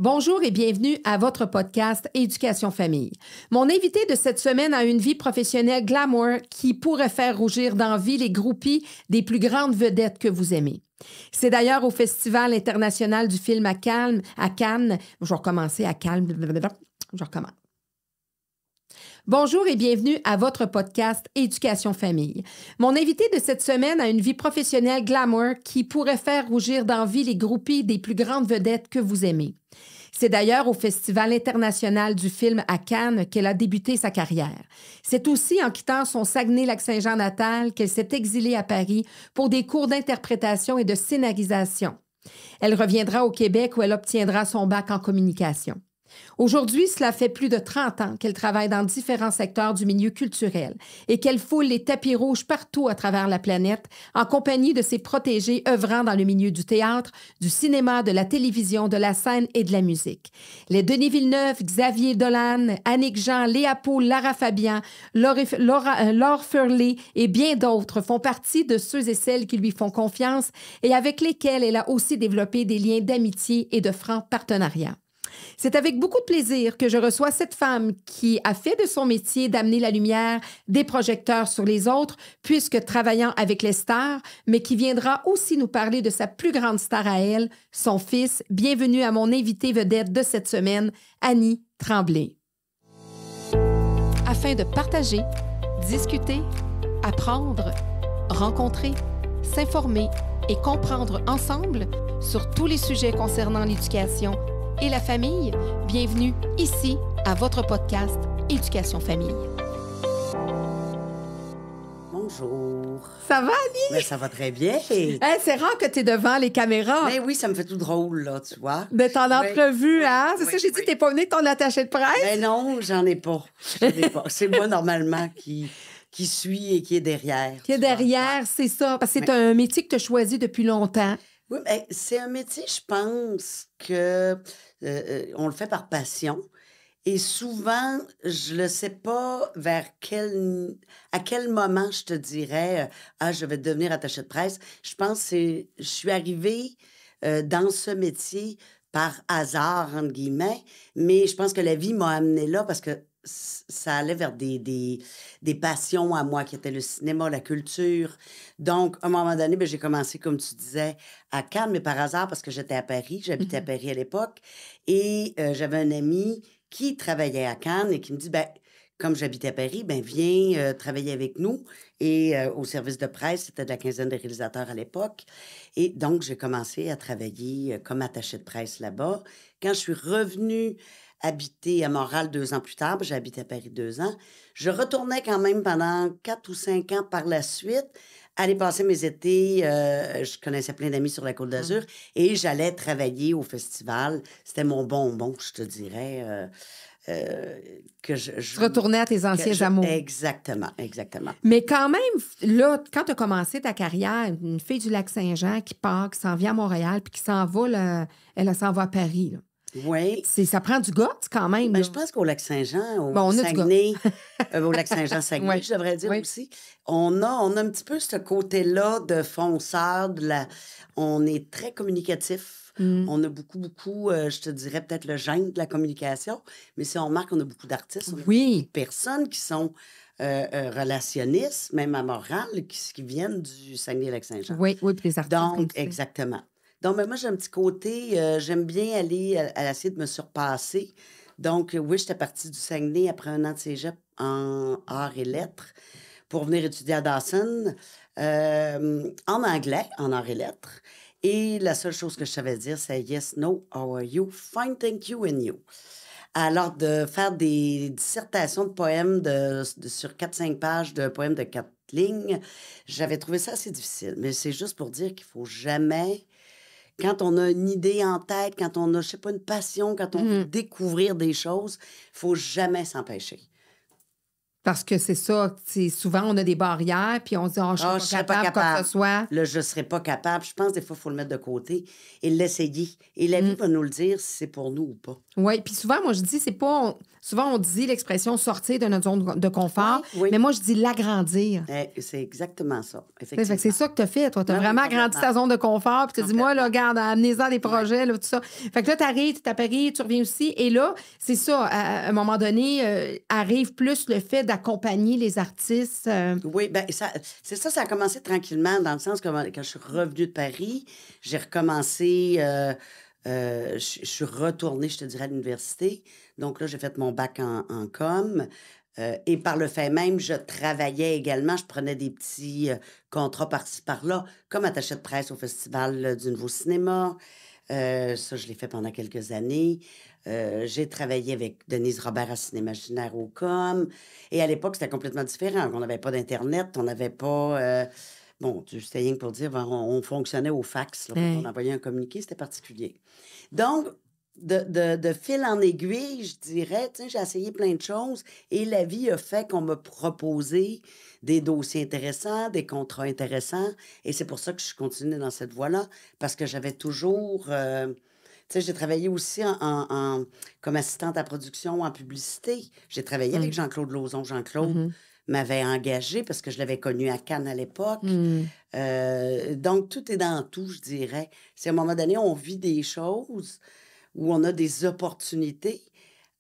Bonjour et bienvenue à votre podcast Éducation Famille. Mon invité de cette semaine a une vie professionnelle glamour qui pourrait faire rougir d'envie les groupies des plus grandes vedettes que vous aimez. C'est d'ailleurs au Festival international du film à Cannes. Je vais recommencer à Cannes. Je recommence. Bonjour et bienvenue à votre podcast Éducation Famille. Mon invité de cette semaine a une vie professionnelle glamour qui pourrait faire rougir d'envie les groupies des plus grandes vedettes que vous aimez. C'est d'ailleurs au Festival international du film à Cannes qu'elle a débuté sa carrière. C'est aussi en quittant son Saguenay-Lac-Saint-Jean natal qu'elle s'est exilée à Paris pour des cours d'interprétation et de scénarisation. Elle reviendra au Québec où elle obtiendra son bac en communication. Aujourd'hui, cela fait plus de 30 ans qu'elle travaille dans différents secteurs du milieu culturel et qu'elle foule les tapis rouges partout à travers la planète en compagnie de ses protégés œuvrant dans le milieu du théâtre, du cinéma, de la télévision, de la scène et de la musique. Les Denis Villeneuve, Xavier Dolan, Annick Jean, Léa Paul, Lara Fabian, Laure Furley et bien d'autres font partie de ceux et celles qui lui font confiance et avec lesquels elle a aussi développé des liens d'amitié et de francs partenariats. C'est avec beaucoup de plaisir que je reçois cette femme qui a fait de son métier d'amener la lumière des projecteurs sur les autres, puisque travaillant avec les stars, mais qui viendra aussi nous parler de sa plus grande star à elle, son fils. Bienvenue à mon invitée vedette de cette semaine, Annie Tremblay. Afin de partager, discuter, apprendre, rencontrer, s'informer et comprendre ensemble sur tous les sujets concernant l'éducation et la famille, bienvenue ici à votre podcast Éducation Famille. Bonjour. Ça va, Annie? Mais ça va très bien. Hey, c'est rare que tu es devant les caméras. Mais oui, ça me fait tout drôle, là, tu vois. D'être en entrevue, hein? C'est oui, ça, j'ai dit, oui. t'es pas venu ton attaché de presse? Mais non, j'en ai pas. C'est moi, normalement, qui suis et qui est derrière. Qui est derrière, c'est ça. Parce que c'est un métier que tu as choisi depuis longtemps. Oui, mais c'est un métier, je pense, que on le fait par passion. Et souvent, je ne sais pas à quel moment je te dirais je vais devenir attachée de presse. Je pense que je suis arrivée dans ce métier par hasard, entre guillemets, mais je pense que la vie m'a amenée là parce que ça allait vers des passions à moi, qui étaient le cinéma, la culture. Donc, à un moment donné, j'ai commencé, comme tu disais, à Cannes, mais par hasard, parce que j'étais à Paris. J'habitais à Paris à l'époque. Et j'avais un ami qui travaillait à Cannes et qui me dit, comme j'habitais à Paris, viens travailler avec nous. Et au service de presse, c'était de la quinzaine de réalisateurs à l'époque. Et donc, j'ai commencé à travailler comme attachée de presse là-bas. Quand je suis revenue habiter à Montréal 2 ans plus tard, j'ai habité à Paris 2 ans, je retournais quand même pendant 4 ou 5 ans par la suite, aller passer mes étés, je connaissais plein d'amis sur la Côte d'Azur, et j'allais travailler au festival. C'était mon bonbon, je te dirais, que je retournais à tes anciens amours. Exactement. Mais quand même, là, quand tu as commencé ta carrière, une fille du Lac-Saint-Jean qui part, qui s'en vient à Montréal, puis qui s'en va, elle s'en va à Paris, là. Oui. Ça prend du goût, quand même. Je pense qu'au Lac-Saint-Jean, au Saguenay, au Lac-Saint-Jean, je devrais dire aussi, on a un petit peu ce côté-là de fonceur, on est très communicatif. On a beaucoup, je te dirais peut-être le gène de la communication, mais si on remarque, on a beaucoup d'artistes, on a beaucoup de personnes qui sont relationnistes, même à Montréal, qui viennent du Saguenay-Lac-Saint-Jean. Oui, puis les artistes. Donc, exactement. Donc, moi, j'ai un petit côté, j'aime bien aller à essayer de me surpasser. Donc, oui, j'étais partie du Saguenay après un an de cégep en arts et lettres pour venir étudier à Dawson en anglais, en arts et lettres. Et la seule chose que je savais dire, c'est « Yes, no, how are you? Fine, thank you, and you ». Alors, de faire des dissertations de poèmes sur 4-5 pages de poèmes de 4 lignes, j'avais trouvé ça assez difficile. Mais c'est juste pour dire qu'il ne faut jamais... Quand on a une idée en tête, quand on a, je sais pas, une passion, quand on veut découvrir des choses, il ne faut jamais s'empêcher. Parce que c'est ça, souvent, on a des barrières, puis on se dit, oh, je Ah, ne je suis serais pas pas capable, quoi que capable. ce soit. Là, je ne serais pas capable. Je pense des fois, il faut le mettre de côté et l'essayer. Et la vie va nous le dire si c'est pour nous ou pas. Oui, puis souvent, moi, je dis, c'est pas. Souvent, on dit l'expression sortir de notre zone de confort, Oui. mais moi, je dis l'agrandir. C'est exactement ça, Tu sais, fait effectivement. que c'est ça que tu as fait, toi. Tu as Oui, vraiment complètement. agrandi ta zone de confort, puis tu dis, moi, là, regarde, amenez-en des projets, là, tout ça. Fait que là, tu arrives, tu t'apparies, tu reviens aussi. Et là, c'est ça, à un moment donné, arrive plus le fait d'accompagner les artistes. Oui, bien, c'est ça, ça a commencé tranquillement, dans le sens que quand je suis revenue de Paris, j'ai recommencé, je suis retournée, je te dirais, à l'université. Donc là, j'ai fait mon bac en com. Et par le fait même, je travaillais également, je prenais des petits contrats par-ci, par-là, comme attachée de presse au Festival du Nouveau Cinéma. Ça, je l'ai fait pendant quelques années. J'ai travaillé avec Denise Robert à Cinémaginaire au Com. Et à l'époque, c'était complètement différent. On n'avait pas d'Internet, on n'avait pas... bon, c'était rien que pour dire, on fonctionnait au fax. Là, quand on envoyait un communiqué, c'était particulier. Donc, de fil en aiguille, je dirais, j'ai essayé plein de choses et la vie a fait qu'on m'a proposé des dossiers intéressants, des contrats intéressants. Et c'est pour ça que je suis continuée dans cette voie-là, parce que j'avais toujours... j'ai travaillé aussi comme assistante à production en publicité. J'ai travaillé avec Jean-Claude Lauzon. Jean-Claude m'avait engagée parce que je l'avais connu à Cannes à l'époque. Donc, tout est dans tout, je dirais. C'est à un moment donné, on vit des choses où on a des opportunités.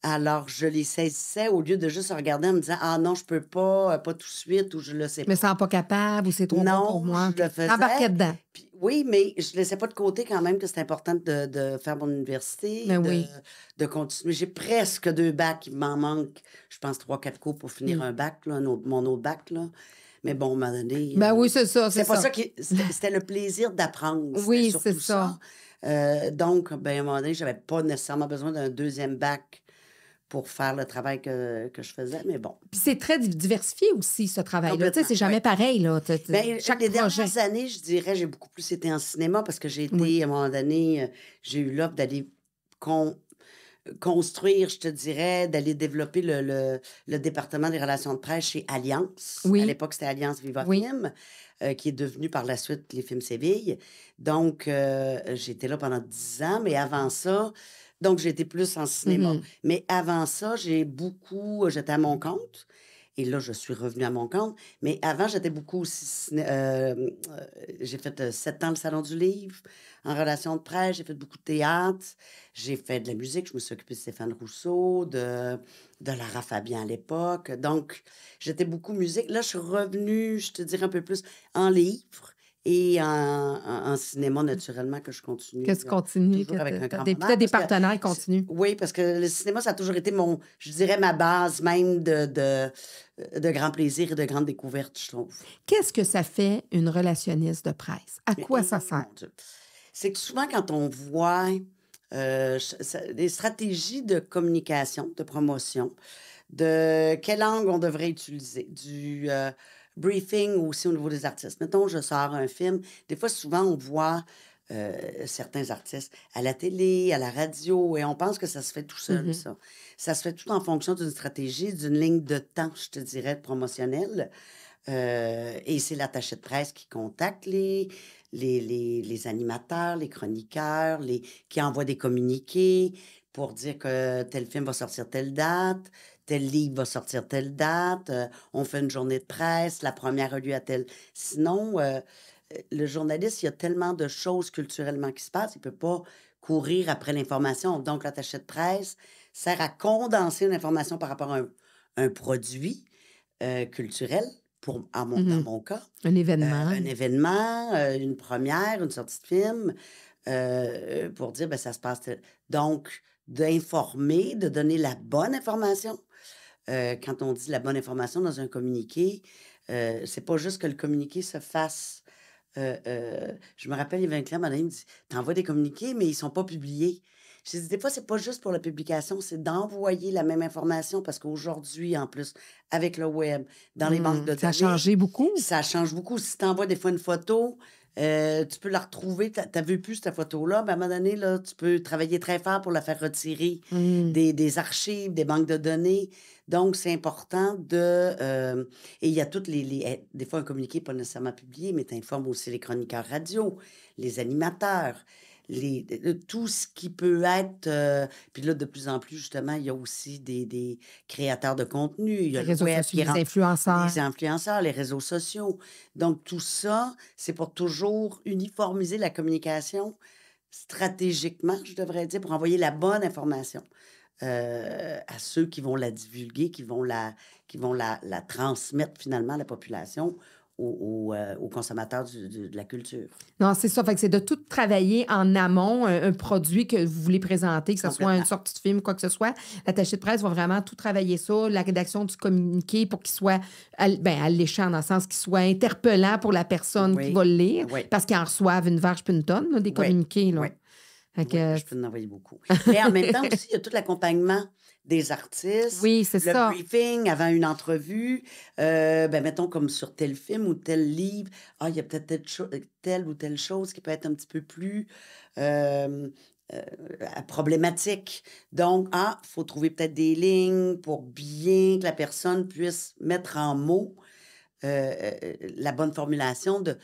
Alors, je les saisissais au lieu de juste regarder en me disant « Ah non, je peux pas tout de suite » ou « Je le sais Je me pas ». sens pas capable ou c'est trop bon pour Non, moi. je le faisais. Embarquais dedans. Puis, oui, mais je laissais pas de côté quand même que c'était important de faire mon université, Mais oui. de continuer. J'ai presque 2 bacs. Il m'en manque, je pense, 3-4 cours pour finir un bac, là, mon autre bac. Là. Mais bon, à un moment donné... Ben oui, c'est ça, c'est c'est pas ça. ça qui... C'était le plaisir d'apprendre. Oui, C'était surtout c'est ça. donc, ben, à un moment donné, j'avais pas nécessairement besoin d'un deuxième bac pour faire le travail que je faisais, mais bon. Puis c'est très diversifié aussi, ce travail-là. Tu sais, Complètement, c'est jamais oui. pareil, là. Bien, Chaque les projet. dernières années, je dirais, j'ai beaucoup plus été en cinéma parce que j'ai été, à un moment donné, j'ai eu l'offre d'aller construire, je te dirais, d'aller développer le département des relations de presse chez Alliance. Oui. À l'époque, c'était Alliance Viva Oui. Film, qui est devenu par la suite les Films Séville. Donc, j'étais là pendant 10 ans, mais avant ça, donc j'ai été plus en cinéma. Mais avant ça, j'étais à mon compte. Et là, je suis revenue à mon compte. Mais avant, j'étais beaucoup aussi... j'ai fait 7 ans le Salon du Livre en relation de presse. J'ai fait beaucoup de théâtre. J'ai fait de la musique. Je me suis occupée de Stéphane Rousseau, de Lara Fabian à l'époque. Donc, j'étais beaucoup musique. Là, je suis revenue, je te dirais, un peu plus en livre et en cinéma, naturellement, que je continue. Que tu continues. Toujours avec un grand Peut-être bonheur, des parce que partenaires qui continuent. Oui, parce que le cinéma, ça a toujours été je dirais, ma base même de grand plaisir et de grande découverte, je trouve. Qu'est-ce que ça fait une relationniste de presse? À quoi ça sert? Mon Dieu. C'est que souvent, quand on voit des stratégies de communication, de promotion, de quelle langue on devrait utiliser, du briefing aussi au niveau des artistes. Mettons, je sors un film. Des fois, souvent, on voit certains artistes à la télé, à la radio, et on pense que ça se fait tout seul, ça. Ça se fait tout en fonction d'une stratégie, d'une ligne de temps, je te dirais, promotionnelle. Et c'est l'attaché de presse qui contacte les animateurs, les chroniqueurs, qui envoient des communiqués pour dire que tel film va sortir telle date, tel livre va sortir telle date, on fait une journée de presse, la première a lieu à telle... Sinon, le journaliste, il y a tellement de choses culturellement qui se passent, il ne peut pas courir après l'information. Donc, l'attaché de presse sert à condenser l'information par rapport à un produit culturel, dans mon cas. Un événement. Une première, une sortie de film, pour dire, ça se passe... Donc, d'informer, de donner la bonne information. Quand on dit la bonne information dans un communiqué, c'est pas juste que le communiqué se fasse... je me rappelle, il y avait un client, il me dit « T'envoies des communiqués, mais ils sont pas publiés. » Je dis, des fois, c'est pas juste pour la publication, c'est d'envoyer la même information parce qu'aujourd'hui, en plus, avec le web, dans les banques de données... Ça a changé beaucoup. Ça change beaucoup. Si tu envoies des fois une photo, Tu peux la retrouver, tu as vu plus cette photo-là, ben, à un moment donné, là, tu peux travailler très fort pour la faire retirer des archives, des banques de données. Donc, c'est important et il y a toutes des fois, un communiqué pas nécessairement publié, mais tu informes aussi les chroniqueurs radio, les animateurs, tout ce qui peut être... puis là, de plus en plus, justement, il y a aussi des créateurs de contenu. Il y a Les le réseaux web sociaux, qui les influenceurs. les influenceurs, les réseaux sociaux. Donc, tout ça, c'est pour toujours uniformiser la communication stratégiquement, je devrais dire, pour envoyer la bonne information à ceux qui vont la divulguer, qui vont la transmettre finalement à la population, aux consommateurs de la culture. Non, c'est ça. Fait que c'est de tout travailler en amont, un produit que vous voulez présenter, que ce soit une Complètement. sortie de film, quoi que ce soit. L'attaché de presse va vraiment tout travailler ça, la rédaction du communiqué pour qu'il soit alléchant dans le sens qu'il soit interpellant pour la personne qui Oui, va le lire, oui, parce qu'ils en reçoivent une vache puis une tonne, là, des oui, communiqués. Là. oui. Fait que, Oui, je peux en envoyer beaucoup. Mais en même temps aussi, il y a tout l'accompagnement des artistes, oui, c'est le ça. briefing avant une entrevue, ben mettons comme sur tel film ou tel livre, il y a peut-être telle ou telle chose qui peut être un petit peu plus euh, euh, problématique. Donc, il faut trouver peut-être des lignes pour bien que la personne puisse mettre en mots la bonne formulation de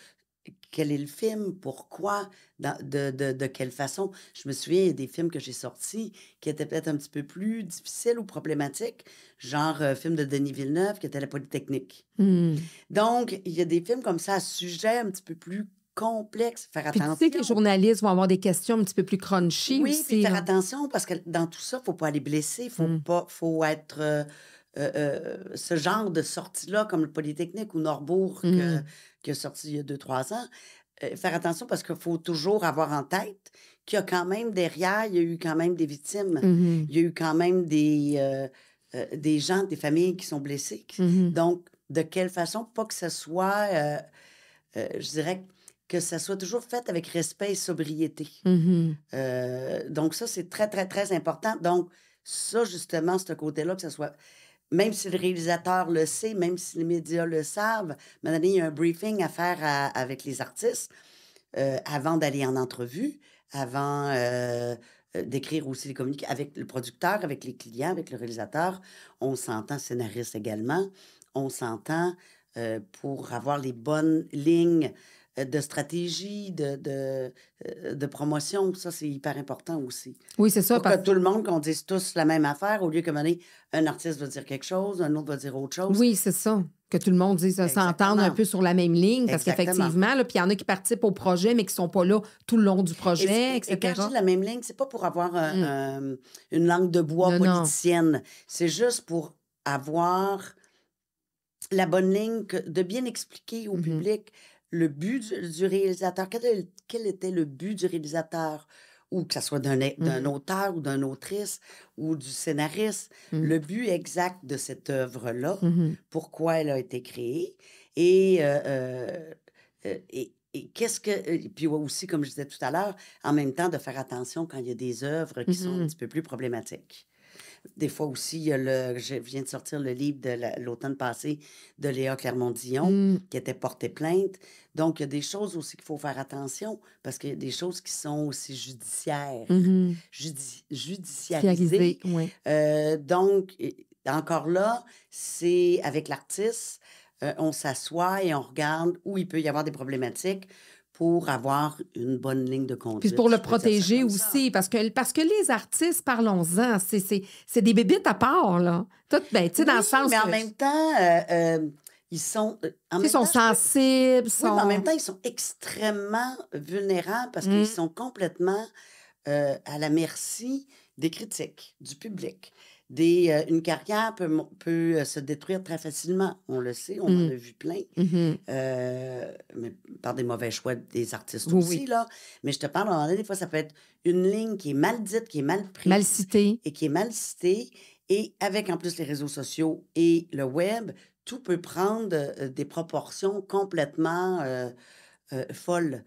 quel est le film, pourquoi, de quelle façon. Je me souviens, il y a des films que j'ai sortis qui étaient peut-être un petit peu plus difficiles ou problématiques, genre film de Denis Villeneuve qui était La Polytechnique. Hmm. Donc, il y a des films comme ça à sujet un petit peu plus complexe. Faire Puis tu sais que les attention. journalistes vont avoir des questions un petit peu plus crunchy Oui, puis aussi. faire Là. attention parce que dans tout ça, il ne faut pas aller blesser, faut être ce genre de sortie-là, comme le Polytechnique ou Norbourg qui a sorti il y a 2-3 ans. Faire attention parce qu'il faut toujours avoir en tête qu'il y a quand même derrière, il y a eu quand même des victimes. Mhm. Il y a eu quand même des gens, des familles qui sont blessées. Mhm. Donc, de quelle façon, pas que ce soit, je dirais, que ça soit toujours fait avec respect et sobriété. Mhm. Donc ça, c'est très, très, très important. Donc ça, justement, ce côté-là, que ce soit... Même si le réalisateur le sait, même si les médias le savent, à un moment donné, il y a un briefing à faire avec les artistes avant d'aller en entrevue, avant d'écrire aussi les communiqués avec le producteur, avec les clients, avec le réalisateur. On s'entend, scénariste également. On s'entend pour avoir les bonnes lignes de stratégie, de promotion. Ça, c'est hyper important aussi. Oui, c'est ça. Pour que tout le monde, qu'on dise tous la même affaire, au lieu que un artiste va dire quelque chose, un autre va dire autre chose. Oui, c'est ça. Que tout le monde dise s'entendre un peu sur la même ligne, parce qu'effectivement, puis il y en a qui participent au projet, mais qui ne sont pas là tout le long du projet, etc. Et quand je dis la même ligne, c'est pas pour avoir une langue de bois politicienne. C'est juste pour avoir la bonne ligne, de bien expliquer au public le but du réalisateur. Quel était le but du réalisateur? Ou que ce soit d'un auteur ou d'une autrice ou du scénariste. Le but exact de cette œuvre-là, pourquoi elle a été créée et qu'est-ce que... Puis aussi, comme je disais tout à l'heure, en même temps, de faire attention quand il y a des œuvres qui sont un petit peu plus problématiques. Des fois aussi, je viens de sortir le livre de l'automne passé de Léa Clermont-Dion qui était porté plainte. Donc, il y a des choses aussi qu'il faut faire attention parce qu'il y a des choses qui sont aussi judiciaires, judiciarisées. Oui. Donc, encore là, c'est avec l'artiste, on s'assoit et on regarde où il peut y avoir des problématiques pour avoir une bonne ligne de conduite. Puis pour le protéger aussi, parce que les artistes, parlons-en, c'est des bébites à part, là. Tout, ben, tu sais, dans le sens mais en que... même temps, ils sont... Ils sont sensibles, Oui, mais en même temps, ils sont extrêmement vulnérables parce qu'ils sont complètement à la merci des critiques, du public. Une carrière peut se détruire très facilement. On le sait, on en a vu plein. Mais par des mauvais choix des artistes aussi, là. Mais je te parle, à un moment donné, des fois, ça peut être une ligne qui est mal dite, qui est mal prise. Mal citée. Et qui est mal citée. Et avec, en plus, les réseaux sociaux et le web, tout peut prendre des proportions complètement folles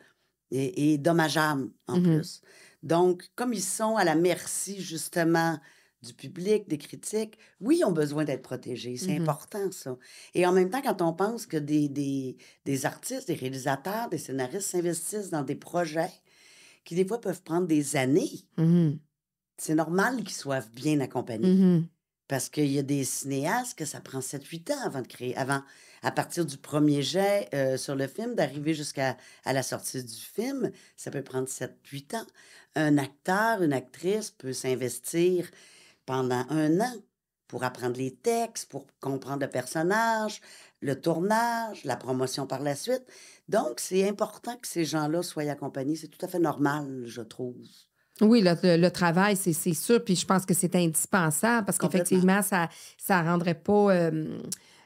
et dommageables, en plus. Donc, comme ils sont à la merci, justement, du public, des critiques. Oui, ils ont besoin d'être protégés. C'est Mhm. important, ça. Et en même temps, quand on pense que des artistes, des réalisateurs, des scénaristes s'investissent dans des projets qui, des fois, peuvent prendre des années, Mhm. c'est normal qu'ils soient bien accompagnés. Mhm. Parce qu'il y a des cinéastes que ça prend 7-8 ans avant de créer, avant, à partir du premier jet sur le film, d'arriver jusqu'à la sortie du film, ça peut prendre 7-8 ans. Un acteur, une actrice peut s'investir pendant 1 an pour apprendre les textes, pour comprendre le personnage, le tournage, la promotion par la suite. Donc, c'est important que ces gens-là soient accompagnés. C'est tout à fait normal, je trouve. Oui, le travail, c'est sûr. Puis je pense que c'est indispensable parce Complètement. qu'effectivement, ça rendrait pas.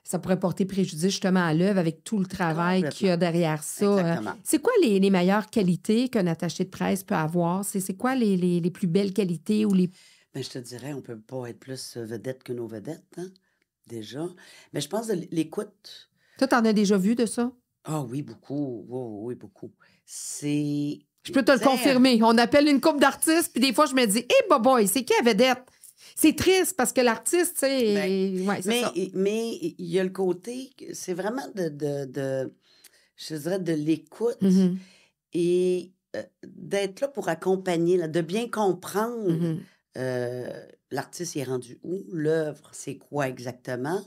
Ça pourrait porter préjudice justement à l'œuvre avec tout le travail qu'il y a derrière ça. Exactement. C'est quoi les meilleures qualités qu'un attaché de presse peut avoir? C'est quoi les plus belles qualités ou les. Ben, je te dirais, on peut pas être plus vedette que nos vedettes, hein, déjà. Mais je pense de l'écoute. Toi, t'en as déjà vu de ça? Ah oui, beaucoup. Oui, oui, oui, beaucoup. C'est. Je peux te le Tu sais, confirmer. On appelle une couple d'artistes, puis des fois, je me dis, hé, boy, c'est qui la vedette? C'est triste parce que l'artiste, tu sais, Ben, ouais, c'est ça. mais il y a le côté, c'est vraiment je dirais, de l'écoute Mhm. et d'être là pour accompagner, là, de bien comprendre Mhm. l'artiste il est rendu où, l'œuvre, c'est quoi exactement.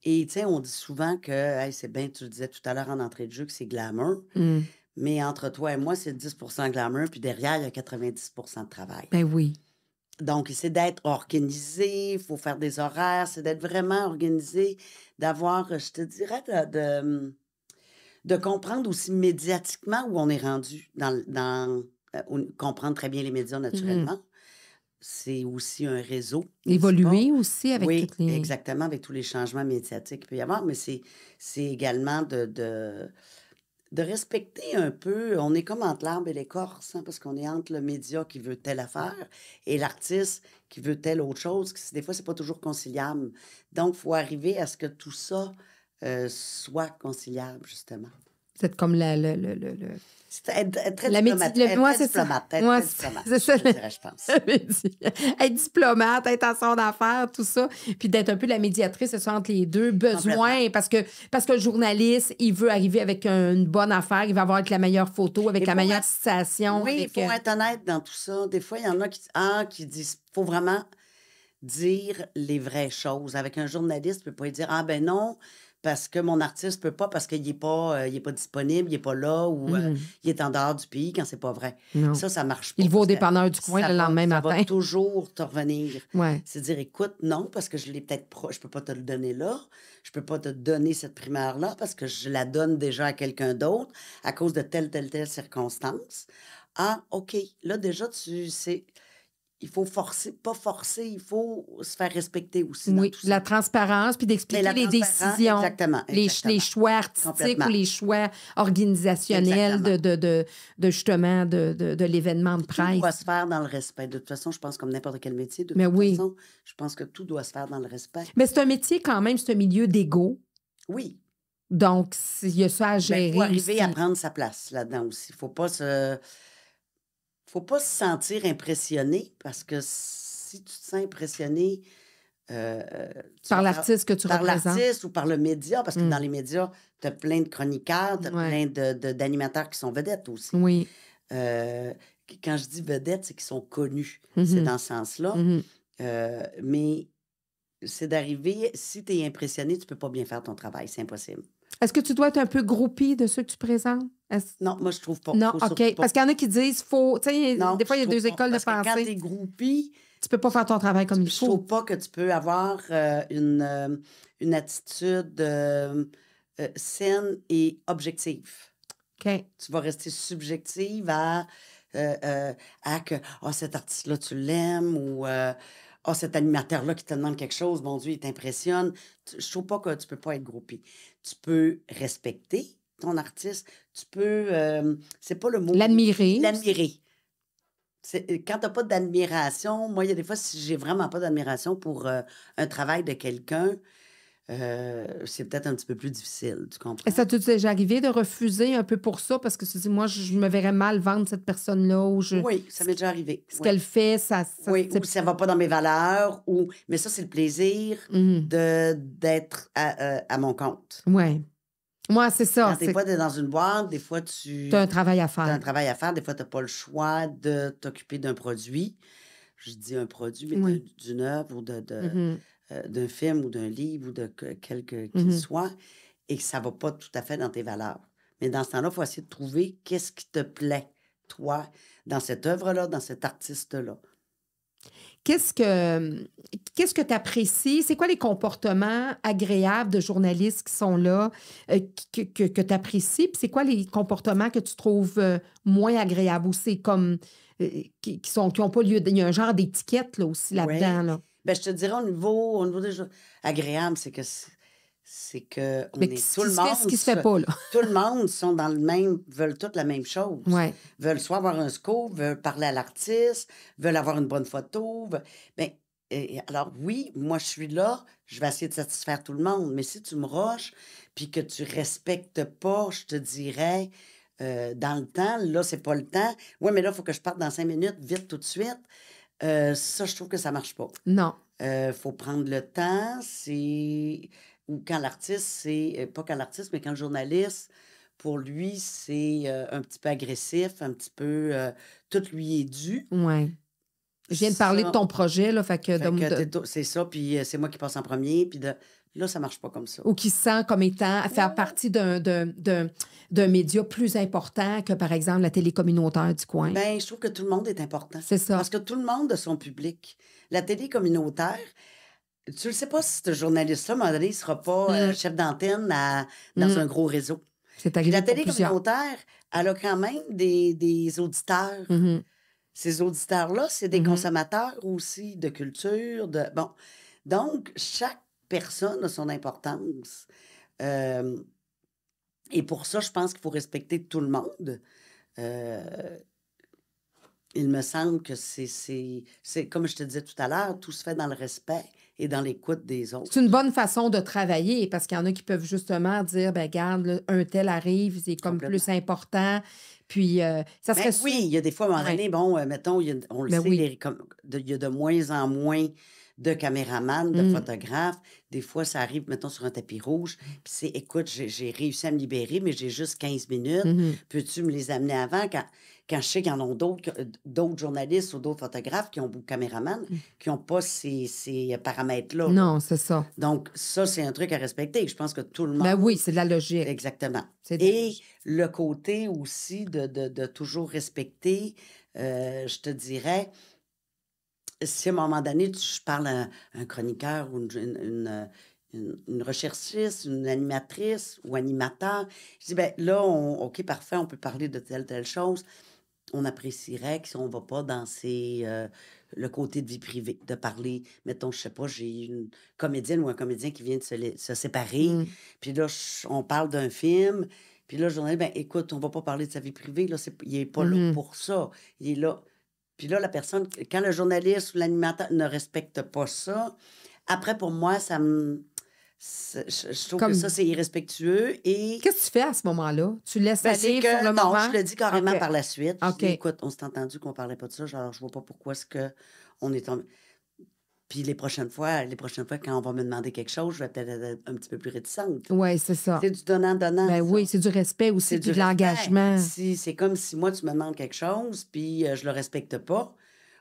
Et tu sais, on dit souvent que, hey, c'est bien, tu le disais tout à l'heure en entrée de jeu, que c'est glamour, Mhm. mais entre toi et moi, c'est 10% glamour, puis derrière, il y a 90% de travail. Ben oui. Donc, c'est d'être organisé, il faut faire des horaires, c'est d'être vraiment organisé, d'avoir, je te dirais, de comprendre aussi médiatiquement où on est rendu, comprendre très bien les médias Mhm. naturellement. C'est aussi un réseau, n'est-ce pas? Évoluer aussi avec Oui, toutes les. exactement, avec tous les changements médiatiques qu'il peut y avoir, mais c'est également de respecter un peu, on est comme entre l'arbre et l'écorce, hein, parce qu'on est entre le média qui veut telle affaire et l'artiste qui veut telle autre chose, des fois, c'est pas toujours conciliable. Donc, il faut arriver à ce que tout ça soit conciliable, justement. C'est comme C'est être très la diplomate, métier. être Moi, très c'est ça. diplomate, être Moi, très diplomate, c'est ça. je te dirais, je pense. Être diplomate, être en son d'affaires, tout ça. Puis d'être un peu la médiatrice, c'est ça, entre les deux besoins. Parce que le journaliste, il veut arriver avec une bonne affaire, il va avoir avec la meilleure photo, avec Il la faut meilleure être, citation. oui, il Avec, faut être honnête dans tout ça. Des fois, il y en a qui disent, faut vraiment dire les vraies choses. Avec un journaliste, tu peux pas lui dire, ah ben non, parce que mon artiste peut pas, parce qu'il il est pas disponible, il est pas là, ou il est en dehors du pays quand c'est pas vrai. non. Ça marche pas. Il va au Parce que dépanneur du coin le lendemain ça va matin. toujours te revenir. Ouais. C'est dire, écoute, non, parce que je l'ai peut-être pas, je peux pas te le donner là, je peux pas te donner cette primaire-là, parce que je la donne déjà à quelqu'un d'autre à cause de telle circonstance. Ah, OK, là, déjà, tu sais, il faut pas forcer, il faut se faire respecter aussi dans Oui, tout la ça. transparence, puis Mais d'expliquer la les transparence, décisions, exactement, les exactement. choix artistiques Complètement. ou les choix organisationnels Exactement. de justement de l'événement de Tout doit presse. se faire dans le respect. De toute façon, je pense comme n'importe quel métier, de Mais toute oui. façon, je pense que tout doit se faire dans le respect. Mais c'est un métier quand même, c'est un milieu d'ego. Oui. Donc, il y a ça à Ben, gérer il faut arriver aussi. à prendre sa place là-dedans aussi. Faut pas se sentir impressionné parce que si tu te sens impressionné, tu Par vas l'artiste que tu par représentes. l'artiste ou par le média, parce que Mm. dans les médias, tu as plein de chroniqueurs, tu as Ouais. plein d'animateurs qui sont vedettes aussi. Oui. Quand je dis vedettes, c'est qu'ils sont connus. Mhm. C'est dans ce sens-là. Mhm. Mais c'est d'arriver, si tu es impressionné, tu peux pas bien faire ton travail. C'est impossible. Est-ce que tu dois être un peu groupie de ceux que tu présentes? Non, moi, je trouve pas. Non, Faut OK. surtout pas. Parce qu'il y en a qui disent, faut. Tu sais, Non, des fois, il y a je deux trouve pas. écoles de Parce que quand pensée. tu es groupie, Tu peux pas faire ton travail comme il je faut. trouve pas que tu peux avoir une attitude saine et objective. OK. Tu vas rester subjective à que cet artiste-là, tu l'aimes ou cet animateur-là qui te demande quelque chose, mon Dieu, il t'impressionne. Je trouve pas que tu peux pas être groupé. Tu peux respecter ton artiste. Tu peux, c'est pas le mot. L'admirer. L'admirer. Quand tu n'as pas d'admiration, moi, il y a des fois, si j'ai vraiment pas d'admiration pour un travail de quelqu'un, c'est peut-être un petit peu plus difficile, tu comprends? Et ça t'est déjà arrivé de refuser un peu pour ça? Parce que tu dis, moi, je me verrais mal vendre cette personne-là ou Oui, ça m'est déjà arrivé, ce oui. qu'elle fait, ça Oui, ou ça va pas dans mes valeurs ou mais ça, c'est le plaisir d'être à mon compte. Ouais. Moi, c'est ça. Quand des fois, tu es dans une boîte, des fois, Tu as un travail à as un faire. travail à faire, des fois, tu pas le choix de t'occuper d'un produit. Je dis un produit, mais Oui. d'une œuvre ou Mhm. d'un film ou d'un livre ou de quelque qu'il Mhm. soit et que ça va pas tout à fait dans tes valeurs. Mais dans ce temps-là, il faut essayer de trouver qu'est-ce qui te plaît, toi, dans cette œuvre-là, dans cet artiste-là. Qu'est-ce que tu apprécies? C'est quoi les comportements agréables de journalistes qui sont là, que tu apprécies? Puis c'est quoi les comportements que tu trouves moins agréables ou c'est comme qui ont pas lieu il y a un genre d'étiquette là aussi là-dedans, Oui. là. Ben, je te dirais au niveau des choses agréables, c'est que on Mais est ce qui se fait, ce qui se fait pas, là. tout le monde sont dans le même veulent toutes la même chose. Ouais. Veulent soit avoir un scoop, veulent parler à l'artiste, veulent avoir une bonne photo, ben, alors oui, moi je suis là, je vais essayer de satisfaire tout le monde, mais si tu me rushes puis que tu respectes pas, je te dirais, dans le temps, là, c'est pas le temps. Ouais, mais là, il faut que je parte dans 5 minutes, vite, tout de suite. Ça, je trouve que ça marche pas. Non. Faut prendre le temps, c'est ou quand l'artiste, c'est pas quand l'artiste, mais quand le journaliste, pour lui, c'est, un petit peu agressif, un petit peu, tout lui est dû. Ouais. Je viens de parler de Ça ton projet, là, fait que fait que c'est ça, puis, c'est moi qui passe en premier, puis là, ça marche pas comme ça. ou qui se sent comme étant à faire Ouais. partie d'un média plus important que, par exemple, la télé communautaire du coin. Ben, je trouve que tout le monde est important. C'est ça. Parce que tout le monde a son public. La télé communautaire, tu ne sais pas si ce journaliste-là, à un moment donné, il ne sera pas chef d'antenne dans un gros réseau. C'est Puis arrivé la pour télé plusieurs. communautaire, elle a quand même des auditeurs. Mhm. Ces auditeurs-là, c'est des Mhm. consommateurs aussi de culture. Bon. Donc, chaque personne a son importance. Euh, et pour ça, je pense qu'il faut respecter tout le monde. Euh, il me semble que c'est comme je te disais tout à l'heure, tout se fait dans le respect et dans l'écoute des C'est une autres. bonne façon de travailler parce qu'il y en a qui peuvent justement dire, ben regarde, là, un tel arrive, c'est comme Complètement. plus important. Puis, ça serait Ben oui, il y a des fois, à un moment Ouais. donné, bon, mettons, on le Ben sait, oui. il y a de moins en moins de caméramans, de photographes. Des fois, ça arrive, mettons, sur un tapis rouge. Puis c'est, écoute, j'ai réussi à me libérer, mais j'ai juste 15 minutes. Mhm. Peux-tu me les amener avant? Quand je sais qu'il y en a d'autres journalistes ou d'autres photographes qui ont beaucoup de caméramans, qui n'ont pas ces paramètres-là. Là. Non, c'est ça. Donc, ça, c'est un truc à respecter. Je pense que tout le monde... Ben oui, c'est de la logique. Exactement. C'est de la Et logique. le côté aussi de toujours respecter, je te dirais, si à un moment donné, je parle à un chroniqueur ou une recherchiste, une animatrice ou animateur, je dis, ben là, OK, parfait, on peut parler de telle chose. On apprécierait que si on ne va pas dans le côté de vie privée, de parler, mettons, je sais pas, j'ai une comédienne ou un comédien qui vient de se séparer, Mm. puis là, on parle d'un film, puis là, le journaliste, ben écoute, on va pas parler de sa vie privée, là, il est pas là Mhm. pour ça, il est là. Puis là, la personne, quand le journaliste ou l'animateur ne respecte pas ça, après, pour moi, je trouve que ça, Comme, c'est irrespectueux et qu'est-ce que tu fais à ce moment-là? Tu laisses ben, c'est aller sur que le non, moment? je le dis carrément OK. par la suite. Je dis: OK. «Écoute, on s'est entendu qu'on parlait pas de ça, genre, je vois pas pourquoi est-ce qu'on est tombé» puis les prochaines fois, quand on va me demander quelque chose, je vais peut-être être un petit peu plus réticente. Oui, c'est ça. C'est du donnant-donnant, Ben ça. oui, c'est du respect aussi, C'est du puis de respect. l'engagement. Si c'est comme si moi, tu me demandes quelque chose, puis je le respecte pas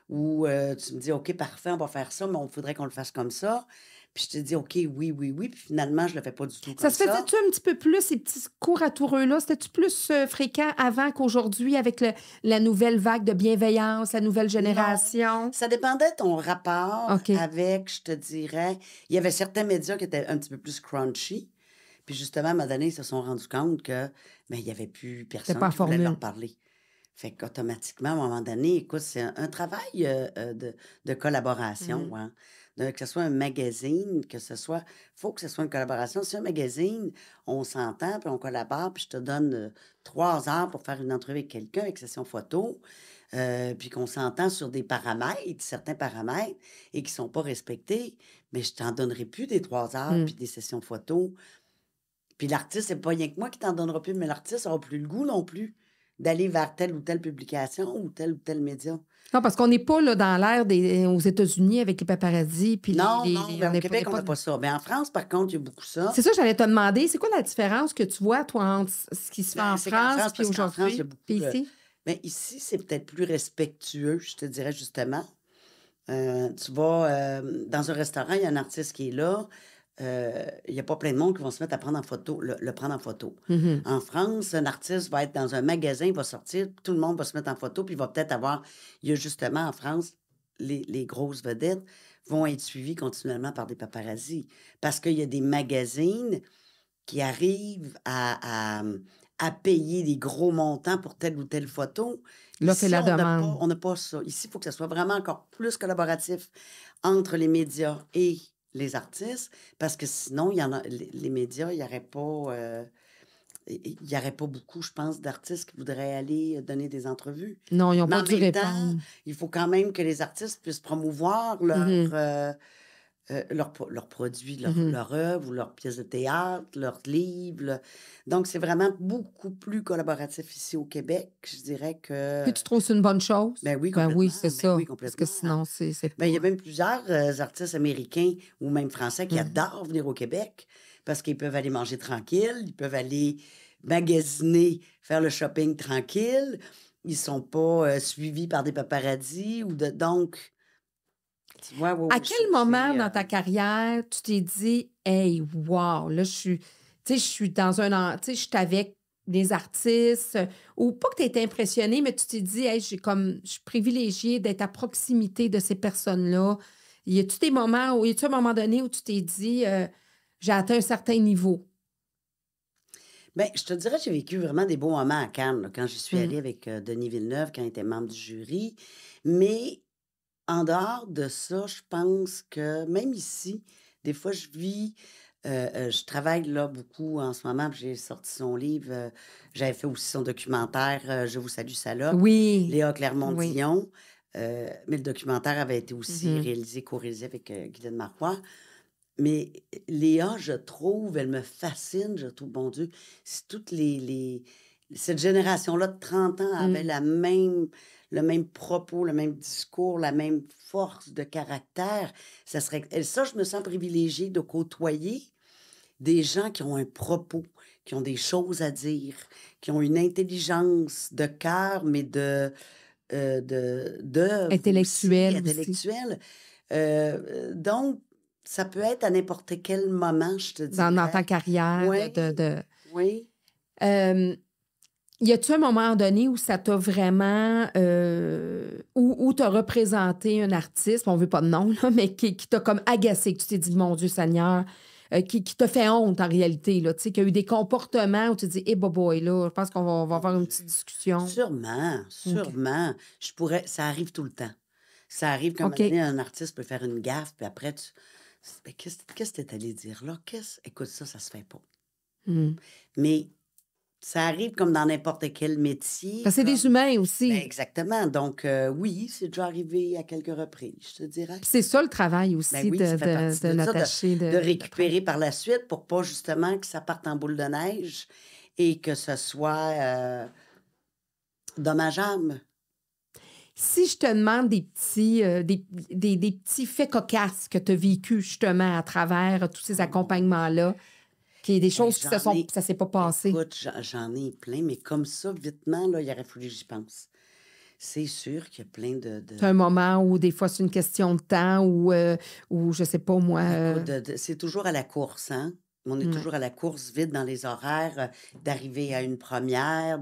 ou tu me dis: «OK, parfait, on va faire ça, mais on faudrait qu'on le fasse comme ça». Puis je te dis: «OK, oui, oui, oui», puis finalement, je le fais pas du tout Ça comme se ça. faisait-tu un petit peu plus, ces petits cours à toureux-là? C'était-tu plus fréquent avant qu'aujourd'hui avec la nouvelle vague de bienveillance, la nouvelle Non. génération? Ça dépendait de ton rapport OK. avec, je te dirais, il y avait certains médias qui étaient un petit peu plus crunchy. Puis justement, à un moment donné, ils se sont rendus compte que ben, il n'y avait plus C'était personne pas en qui voulait leur formule. parler. Fait qu'automatiquement, à un moment donné, écoute, c'est un travail de collaboration, Mhm. hein. Que ce soit un magazine, que ce soit... faut que ce soit une collaboration. Si un magazine, on s'entend, puis on collabore, puis je te donne 3 heures pour faire une entrevue avec quelqu'un, avec session photo, puis qu'on s'entend sur des paramètres, certains paramètres, et qui sont pas respectés, mais je t'en donnerai plus des 3 heures, Mm. puis des sessions photos. Puis l'artiste, c'est pas rien que moi qui t'en donnera plus, mais l'artiste n'aura plus le goût non plus d'aller vers telle ou telle publication ou tel média. Non, parce qu'on n'est pas là, dans l'ère aux États-Unis avec les paparazzis. Puis Non, non, ben, on au n'est Québec, on pas. n'a pas ça. Mais en France, par contre, il y a beaucoup ça. C'est ça, j'allais te demander, c'est quoi la différence que tu vois, toi, entre ce qui se fait Ben, en c'est qu'en France France, puis parce qu'en France, il y a aujourd'hui? beaucoup Puis de... ici? Mais ici, c'est peut-être plus respectueux, je te dirais justement. Tu vas dans un restaurant, il y a un artiste qui est là. Il n'y a pas plein de monde qui vont se mettre à prendre en photo, le prendre en photo. Mhm. En France, un artiste va être dans un magasin, il va sortir, tout le monde va se mettre en photo, puis il va peut-être avoir... Il y a justement en France, les grosses vedettes vont être suivies continuellement par des paparazzis. Parce qu'il y a des magazines qui arrivent à payer des gros montants pour telle ou telle photo. L'offre et Ici, la demande. on n'a pas ça. Ici, il faut que ça soit vraiment encore plus collaboratif entre les médias et les artistes, parce que sinon, il y en a, les médias, il n'y aurait pas... il n'y aurait pas beaucoup, je pense, d'artistes qui voudraient aller donner des entrevues. Non, ils n'ont Mais pas en dû même temps, répondre. il faut quand même que les artistes puissent promouvoir Mhm. leurs produits, Mhm. leur œuvre ou leurs pièces de théâtre, leurs livres. Donc, c'est vraiment beaucoup plus collaboratif ici au Québec. Je dirais que... Puis tu trouves que c'est une bonne chose? Ben oui, Ben oui, c'est complètement. Ben ça. oui, Parce que complètement. sinon, c'est Ben, il y a pas. même plusieurs artistes américains ou même français qui Mhm. adorent venir au Québec parce qu'ils peuvent aller manger tranquille, ils peuvent aller magasiner, faire le shopping tranquille. Ils sont pas suivis par des paparazzis ou de... Donc, tu vois, oui, À oui, quel moment dans ta carrière tu t'es dit, hey, wow, là, tu sais, je suis dans tu sais, je suis avec des artistes, ou pas que tu été impressionné, mais tu t'es dit, hey, je suis privilégiée d'être à proximité de ces personnes-là. Y a-tu des moments où, y a-tu un moment donné où tu t'es dit, j'ai atteint un certain niveau? ben, je te dirais, j'ai vécu vraiment des beaux moments à Cannes, là, quand j'y suis Mm. allée avec Denis Villeneuve, quand il était membre du jury. Mais en dehors de ça, je pense que même ici, des fois, je travaille là beaucoup en ce moment, puis j'ai sorti son livre. J'avais fait aussi son documentaire Je vous salue, salope, Oui, Léa oui. Clermont-Dion. Mais le documentaire avait été aussi Mhm. co-réalisé avec Guylaine Marois. Mais Léa, je trouve, elle me fascine, je trouve, bon Dieu, si toutes cette génération-là de 30 ans avait Mm. le même propos, le même discours, la même force de caractère, ça serait... Et ça, je me sens privilégiée de côtoyer des gens qui ont un propos, qui ont des choses à dire, qui ont une intelligence de cœur, mais d'œuvre aussi, Intellectuel aussi. intellectuelle. Donc, ça peut être à n'importe quel moment, je te Dans ta dirais. carrière Oui, oui. Euh, y a-tu un moment donné où ça t'a vraiment... où t'as représenté un artiste, on veut pas de nom, là, mais qui t'a comme agacé, que tu t'es dit, mon Dieu Seigneur, qui t'a fait honte en réalité, là, tu sais, qu'il y a eu des comportements où tu te dis, eh, boy, là, je pense qu'on va avoir une petite discussion. Sûrement, OK. sûrement. Ça arrive tout le temps. Ça arrive qu'à un moment OK. donné, un artiste peut faire une gaffe, puis après, ben, qu'est-ce que t'es allé dire là? Écoute, ça se fait pas. Hmm. Mais ça arrive comme dans n'importe quel métier, Parce que c'est des comme... humains Ben, aussi. exactement. Donc, oui, c'est déjà arrivé à quelques reprises, je te dirais. Puis c'est ça le travail Ben aussi oui, ça fait partie de de ça, n'attacher de récupérer par la suite pour pas justement que ça parte en boule de neige et que ce soit dommageable. Si je te demande des petits faits cocasses que tu as vécus justement à travers tous ces Oh mon Dieu. accompagnements-là, qui est des Hey, choses qui se sont, ça s'est pas passé. écoute, j'en ai plein, mais comme ça, vitement, là, il aurait fallu que j'y pense. C'est sûr qu'il y a plein C'est un moment où des fois c'est une question de temps ou je sais pas moi. Écoute, c'est toujours à la course, hein? On est Ouais. toujours à la course vite dans les horaires, d'arriver à une première,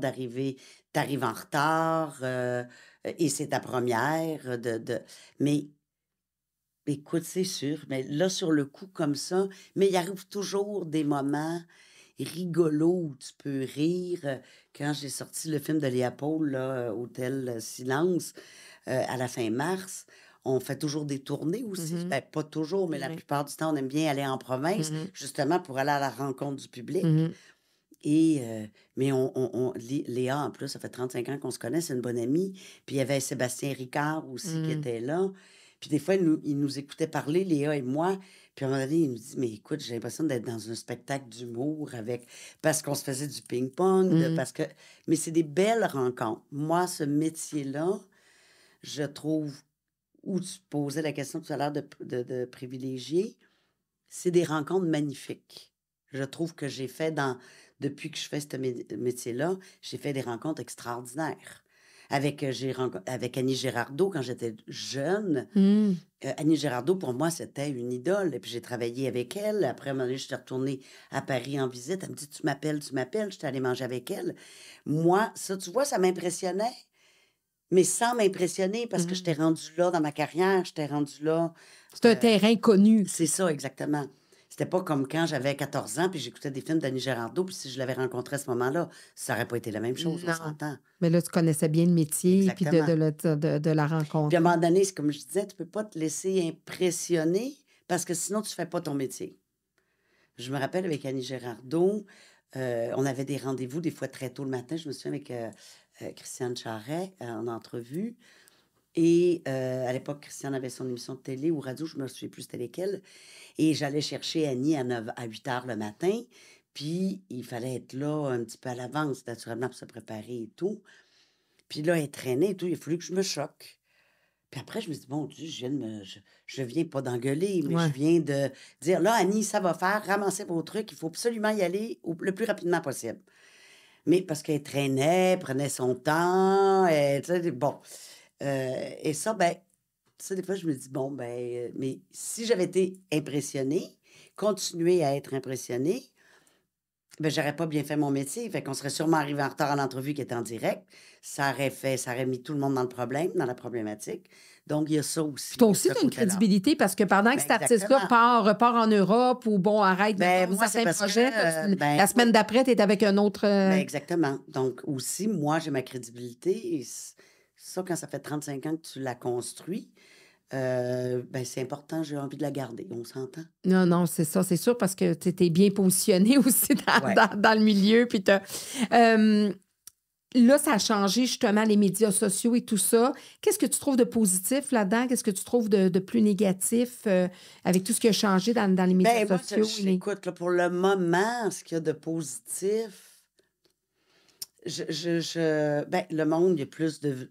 t'arrives en retard, et c'est ta première, mais écoute, c'est sûr, mais là, sur le coup, comme ça, mais il arrive toujours des moments rigolos où tu peux rire. Quand j'ai sorti le film de Léopold, là, Hôtel Silence, à la fin mars, on fait toujours des tournées aussi. Mhm. Ben, pas toujours, mais la Ouais. plupart du temps, on aime bien aller en province, Mhm. justement pour aller à la rencontre du public. Mhm. Et, mais Léa, en plus, ça fait 35 ans qu'on se connaît, c'est une bonne amie. Puis il y avait Sébastien Ricard aussi qui était là. Puis des fois, il nous écoutait parler, Léa et moi. Puis à un moment donné, il nous dit, mais écoute, j'ai l'impression d'être dans un spectacle d'humour avec... Parce qu'on se faisait du ping-pong, parce que... Mais c'est des belles rencontres. Moi, ce métier-là, je trouve, où tu posais la question tout à l'heure de privilégier, c'est des rencontres magnifiques. Je trouve que j'ai fait depuis que je fais ce métier-là, j'ai fait des rencontres extraordinaires. Avec Annie Girardot, quand j'étais jeune, Annie Girardot, pour moi, c'était une idole. Et puis j'ai travaillé avec elle. Après, à un moment donné, je suis retournée à Paris en visite. Elle me dit, tu m'appelles. J'étais allée manger avec elle. Moi, ça, tu vois, ça m'impressionnait, mais sans m'impressionner parce que j'étais rendue là dans ma carrière, j'étais rendue là. C'est un terrain connu. C'est ça, exactement. C'était pas comme quand j'avais 14 ans puis j'écoutais des films d'Annie Girardot, puis si je l'avais rencontré à ce moment-là, ça aurait pas été la même chose, on Non. s'entend. Mais là, tu connaissais bien le métier puis Exactement. de la Puis à rencontre. un moment donné, c'est comme je disais, tu peux pas te laisser impressionner parce que sinon, tu fais pas ton métier. Je me rappelle avec Annie Girardot, on avait des rendez-vous des fois très tôt le matin. Je me souviens avec Christiane Charret en entrevue. Et à l'époque, Christiane avait son émission de télé ou radio, je me souviens plus c'était lesquelles. Et j'allais chercher Annie à 8 heures le matin. Puis il fallait être là un petit peu à l'avance, naturellement, pour se préparer et tout. Puis là, elle traînait et tout. Il a fallu que je me choque. Puis après, je me suis dit, bon Dieu, je viens pas d'engueuler, mais je Ouais. viens de dire, là, Annie, ça va faire, ramassez vos trucs, il faut absolument y aller le plus rapidement possible. Mais parce qu'elle traînait, prenait son temps, tu sais, bon. Et ça, ben, ça, des fois, je me dis, bon, ben, mais si j'avais été impressionnée, continuer à être impressionnée, ben, j'aurais pas bien fait mon métier. Fait qu'on serait sûrement arrivé en retard à l'entrevue qui était en direct. Ça aurait mis tout le monde dans le problème, dans la problématique. Donc, il y a ça aussi. Puis toi il y a aussi, ce tu as une côté-là. crédibilité parce que pendant que Ben, cet artiste-là exactement. repart en Europe ou, bon, arrête Ben, mettons, moi, c'est certains parce que, projets, ben, la semaine d'après, tu es avec un autre... ben, exactement. Donc, aussi, moi, j'ai ma crédibilité. Et ça, quand ça fait 35 ans que tu la construis, ben, c'est important, j'ai envie de la garder. On s'entend? Non, non, c'est ça, c'est sûr, parce que tu es bien positionné aussi Ouais. dans le milieu. Puis là, ça a changé justement les médias sociaux et tout ça. Qu'est-ce que tu trouves de positif là-dedans? Qu'est-ce que tu trouves de plus négatif avec tout ce qui a changé dans les médias Ben, moi, sociaux? écoute, là, pour le moment, ce qu'il y a de positif, ben, le monde, il y a plus De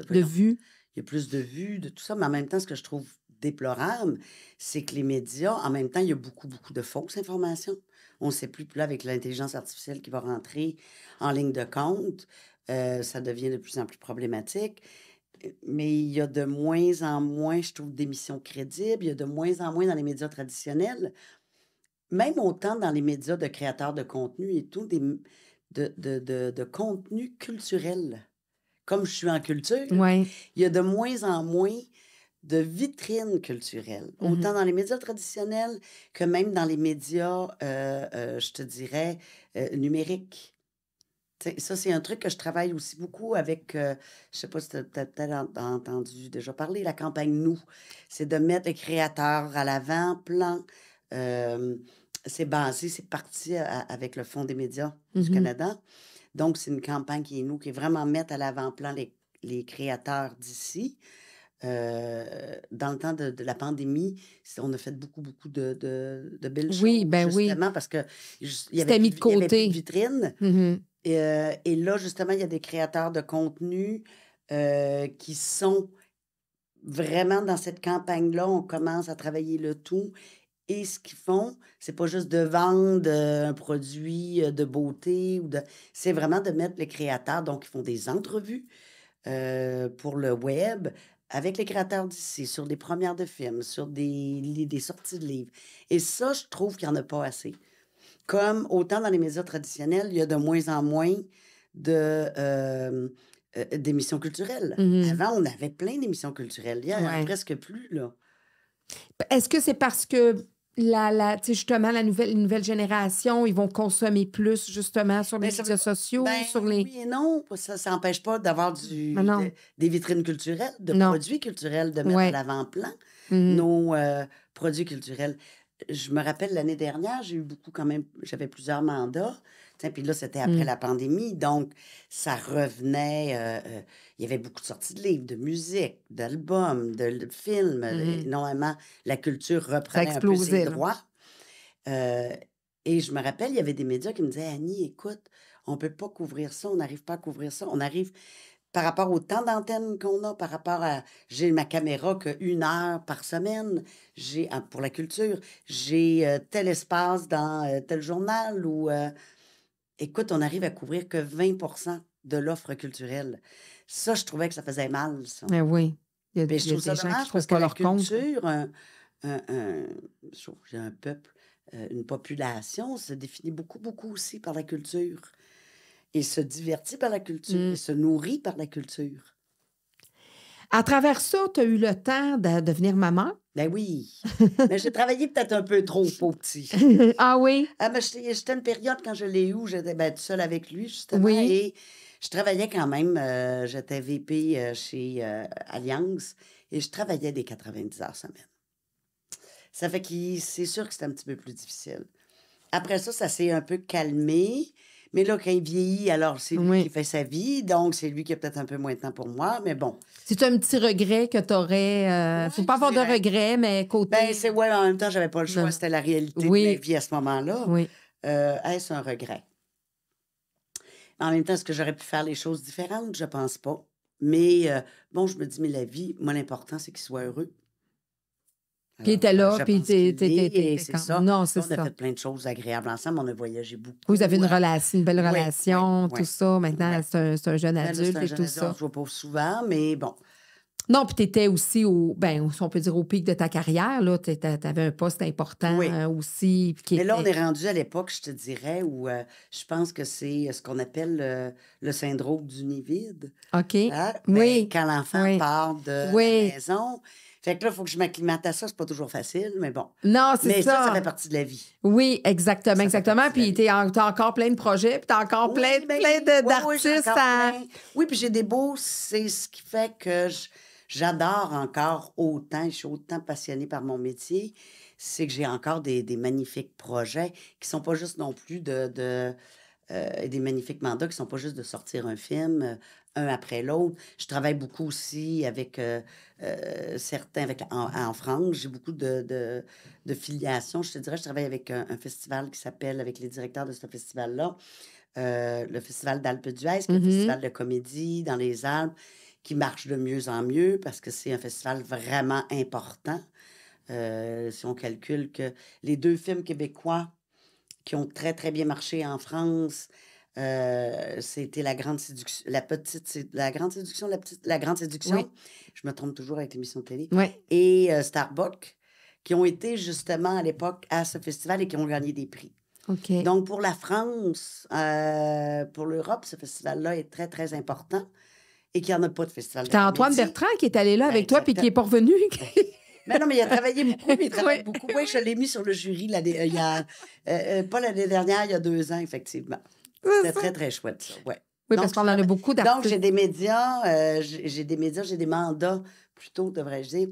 voyons, vues? il y a plus de vues, de tout ça, mais en même temps, ce que je trouve déplorable, c'est que les médias, en même temps, il y a beaucoup, beaucoup de fausses informations. On ne sait plus, puis là, avec l'intelligence artificielle qui va rentrer en ligne de compte, ça devient de plus en plus problématique. Mais il y a de moins en moins, je trouve, d'émissions crédibles. Il y a de moins en moins dans les médias traditionnels. Même autant dans les médias de créateurs de contenu et tout, de contenu culturel. Comme je suis en culture, Oui. il y a de moins en moins de vitrines culturelles. Autant dans les médias traditionnels que même dans les médias, je te dirais, numériques. Tu sais, ça, c'est un truc que je travaille aussi beaucoup avec, je sais pas si tu as peut-être entendu déjà parler, la campagne Nous. C'est de mettre les créateurs à l'avant-plan. C'est parti avec le Fonds des médias du Canada. Donc, c'est une campagne qui est Nous, qui est vraiment mettre à l'avant-plan les créateurs d'ici. Dans le temps de la pandémie, on a fait beaucoup, beaucoup de belles Oui, choses, ben oui. justement, parce qu'il y C'était mis de il y avait plus de côté. vitrine. Mhm. Et là, justement, il y a des créateurs de contenu qui sont vraiment dans cette campagne-là. On commence à travailler le tout. Et ce qu'ils font, c'est pas juste de vendre un produit de beauté c'est vraiment de mettre les créateurs. Donc, ils font des entrevues pour le web avec les créateurs d'ici, sur des premières de films, sur des sorties de livres. Et ça, je trouve qu'il n'y en a pas assez. Comme autant dans les médias traditionnels, il y a de moins en moins d'émissions culturelles. Avant, on avait plein d'émissions culturelles. Il y en a Ouais. presque plus, là. Est-ce que c'est parce que tu sais, justement, la nouvelle génération, ils vont consommer plus justement sur les Ben, ça veut médias sociaux, ben, sur les... oui et non. Ça n'empêche pas d'avoir Mais non. des vitrines culturelles, de Non. produits culturels, de mettre à Ouais. l'avant-plan Mhm. nos produits culturels. Je me rappelle l'année dernière, j'ai eu beaucoup quand même, j'avais plusieurs mandats. Tu sais, puis là, c'était après la pandémie, donc ça revenait. Il y avait beaucoup de sorties de livres, de musique, d'albums, de films. Énormément, la culture Ça reprenait un peu ses explosait, là. droits. Euh, et je me rappelle, il y avait des médias qui me disaient, Annie, écoute, on ne peut pas couvrir ça, on n'arrive pas à couvrir ça. On arrive par rapport au temps d'antenne qu'on a, par rapport à... J'ai ma caméra que 1 heure par semaine, pour la culture, j'ai tel espace dans tel journal où, écoute, on arrive à couvrir que 20% de l'offre culturelle. Ça, je trouvais que ça faisait mal, ça. Mais oui. Puis je Il y a trouve ça des gens qui dommage trouvent parce que pas la leur compte. culture, je trouve que j'ai un peuple, une population se définit beaucoup, beaucoup aussi par la culture. Et se divertit par la culture, et se nourrit par la culture. À travers ça, tu as eu le temps de devenir maman? Ben oui. Mais j'ai travaillé peut-être un peu trop pour petit. Ah oui? Ah, mais j'étais une période quand je l'ai eu où j'étais toute seule avec lui, justement. Oui. Et je travaillais quand même. J'étais VP chez Alliance et je travaillais des 90 heures semaine. Ça fait que c'est sûr que c'était un petit peu plus difficile. Après ça, ça s'est un peu calmé. Mais là, quand il vieillit, alors c'est lui qui fait sa vie. Donc, c'est lui qui a peut-être un peu moins de temps pour moi. Mais bon. C'est un petit regret que tu aurais. Faut pas avoir de regrets, mais côté. Ben, c'est en même temps, j'avais pas le choix. C'était la réalité de ma vie à ce moment-là. Oui. Est-ce un regret? En même temps, est-ce que j'aurais pu faire les choses différentes? Je pense pas. Mais bon, je me dis, mais la vie, moi, l'important, c'est qu'il soit heureux. Puis il était là, puis t'es c'est ça. Non, c'est On a ça. fait plein de choses agréables ensemble. On a voyagé beaucoup. Vous avez une relation, une belle relation, oui, tout ça. Maintenant, c'est un jeune Ben là, adulte et jeune tout adulte, ça. on se voit pas souvent, mais bon. Non, puis tu étais aussi si on peut dire, au pic de ta carrière, là. Tu avais un poste important aussi. Mais là, on est rendu à l'époque, je te dirais, où je pense que c'est ce qu'on appelle le syndrome du nid vide. OK. Hein? Ben, quand l'enfant part de la maison. Fait que là, il faut que je m'acclimate à ça. C'est pas toujours facile, mais bon. Non, c'est mais ça. ça fait partie de la vie. Oui, exactement. Puis t'as encore plein de projets, puis t'as encore plein d'artistes à... Oui, puis j'ai des beaux... C'est ce qui fait que j'adore encore autant, je suis autant passionnée par mon métier, c'est que j'ai encore des magnifiques projets qui sont pas juste non plus des magnifiques mandats qui sont pas juste de sortir un film, un après l'autre. Je travaille beaucoup aussi avec certains, en France. J'ai beaucoup de filiations. Je te dirais, je travaille avec un festival qui s'appelle, avec les directeurs de ce festival-là, le Festival d'Alpes d'Huez, qui est un festival de comédie dans les Alpes, qui marche de mieux en mieux parce que c'est un festival vraiment important. Si on calcule que les 2 films québécois qui ont très, très bien marché en France, c'était La Grande Séduction, La Grande Séduction, La Grande Séduction. Oui. Je me trompe toujours avec l'émission de télé. Oui. Et Starbuck, qui ont été justement à l'époque à ce festival et qui ont gagné des prix. OK. Donc, pour la France, pour l'Europe, ce festival-là est très, très important et qu'il n'y en a pas de festival. C'était Antoine Bertrand qui est allé là avec toi puis qui n'est pas revenu. Mais non, mais il a travaillé beaucoup, mais il travaille beaucoup. Oui, je l'ai mis sur le jury pas l'année dernière, il y a 2 ans, effectivement. C'était très, très chouette, ça. Ouais. Oui, parce qu'on en a beaucoup d'artistes. Donc, j'ai des médias, j'ai des mandats, plutôt, devrais-je dire,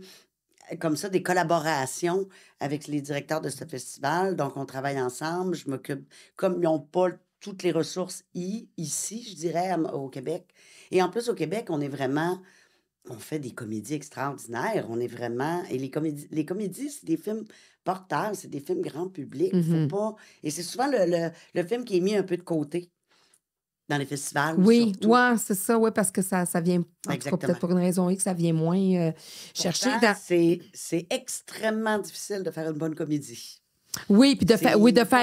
comme ça, des collaborations avec les directeurs de ce festival. Donc, on travaille ensemble. Je m'occupe, comme ils n'ont pas toutes les ressources ici, je dirais, au Québec. Et en plus, au Québec, on fait des comédies extraordinaires. On est vraiment... Et les comédies, c'est des films porteurs, c'est des films grand public. Faut pas... Et c'est souvent le film qui est mis un peu de côté dans les festivals. Oui, surtout. c'est ça, oui, parce que ça vient... En tout cas, peut-être pour une raison X, ça vient moins chercher... Pourtant, c'est extrêmement difficile de faire une bonne comédie. Oui, puis de faire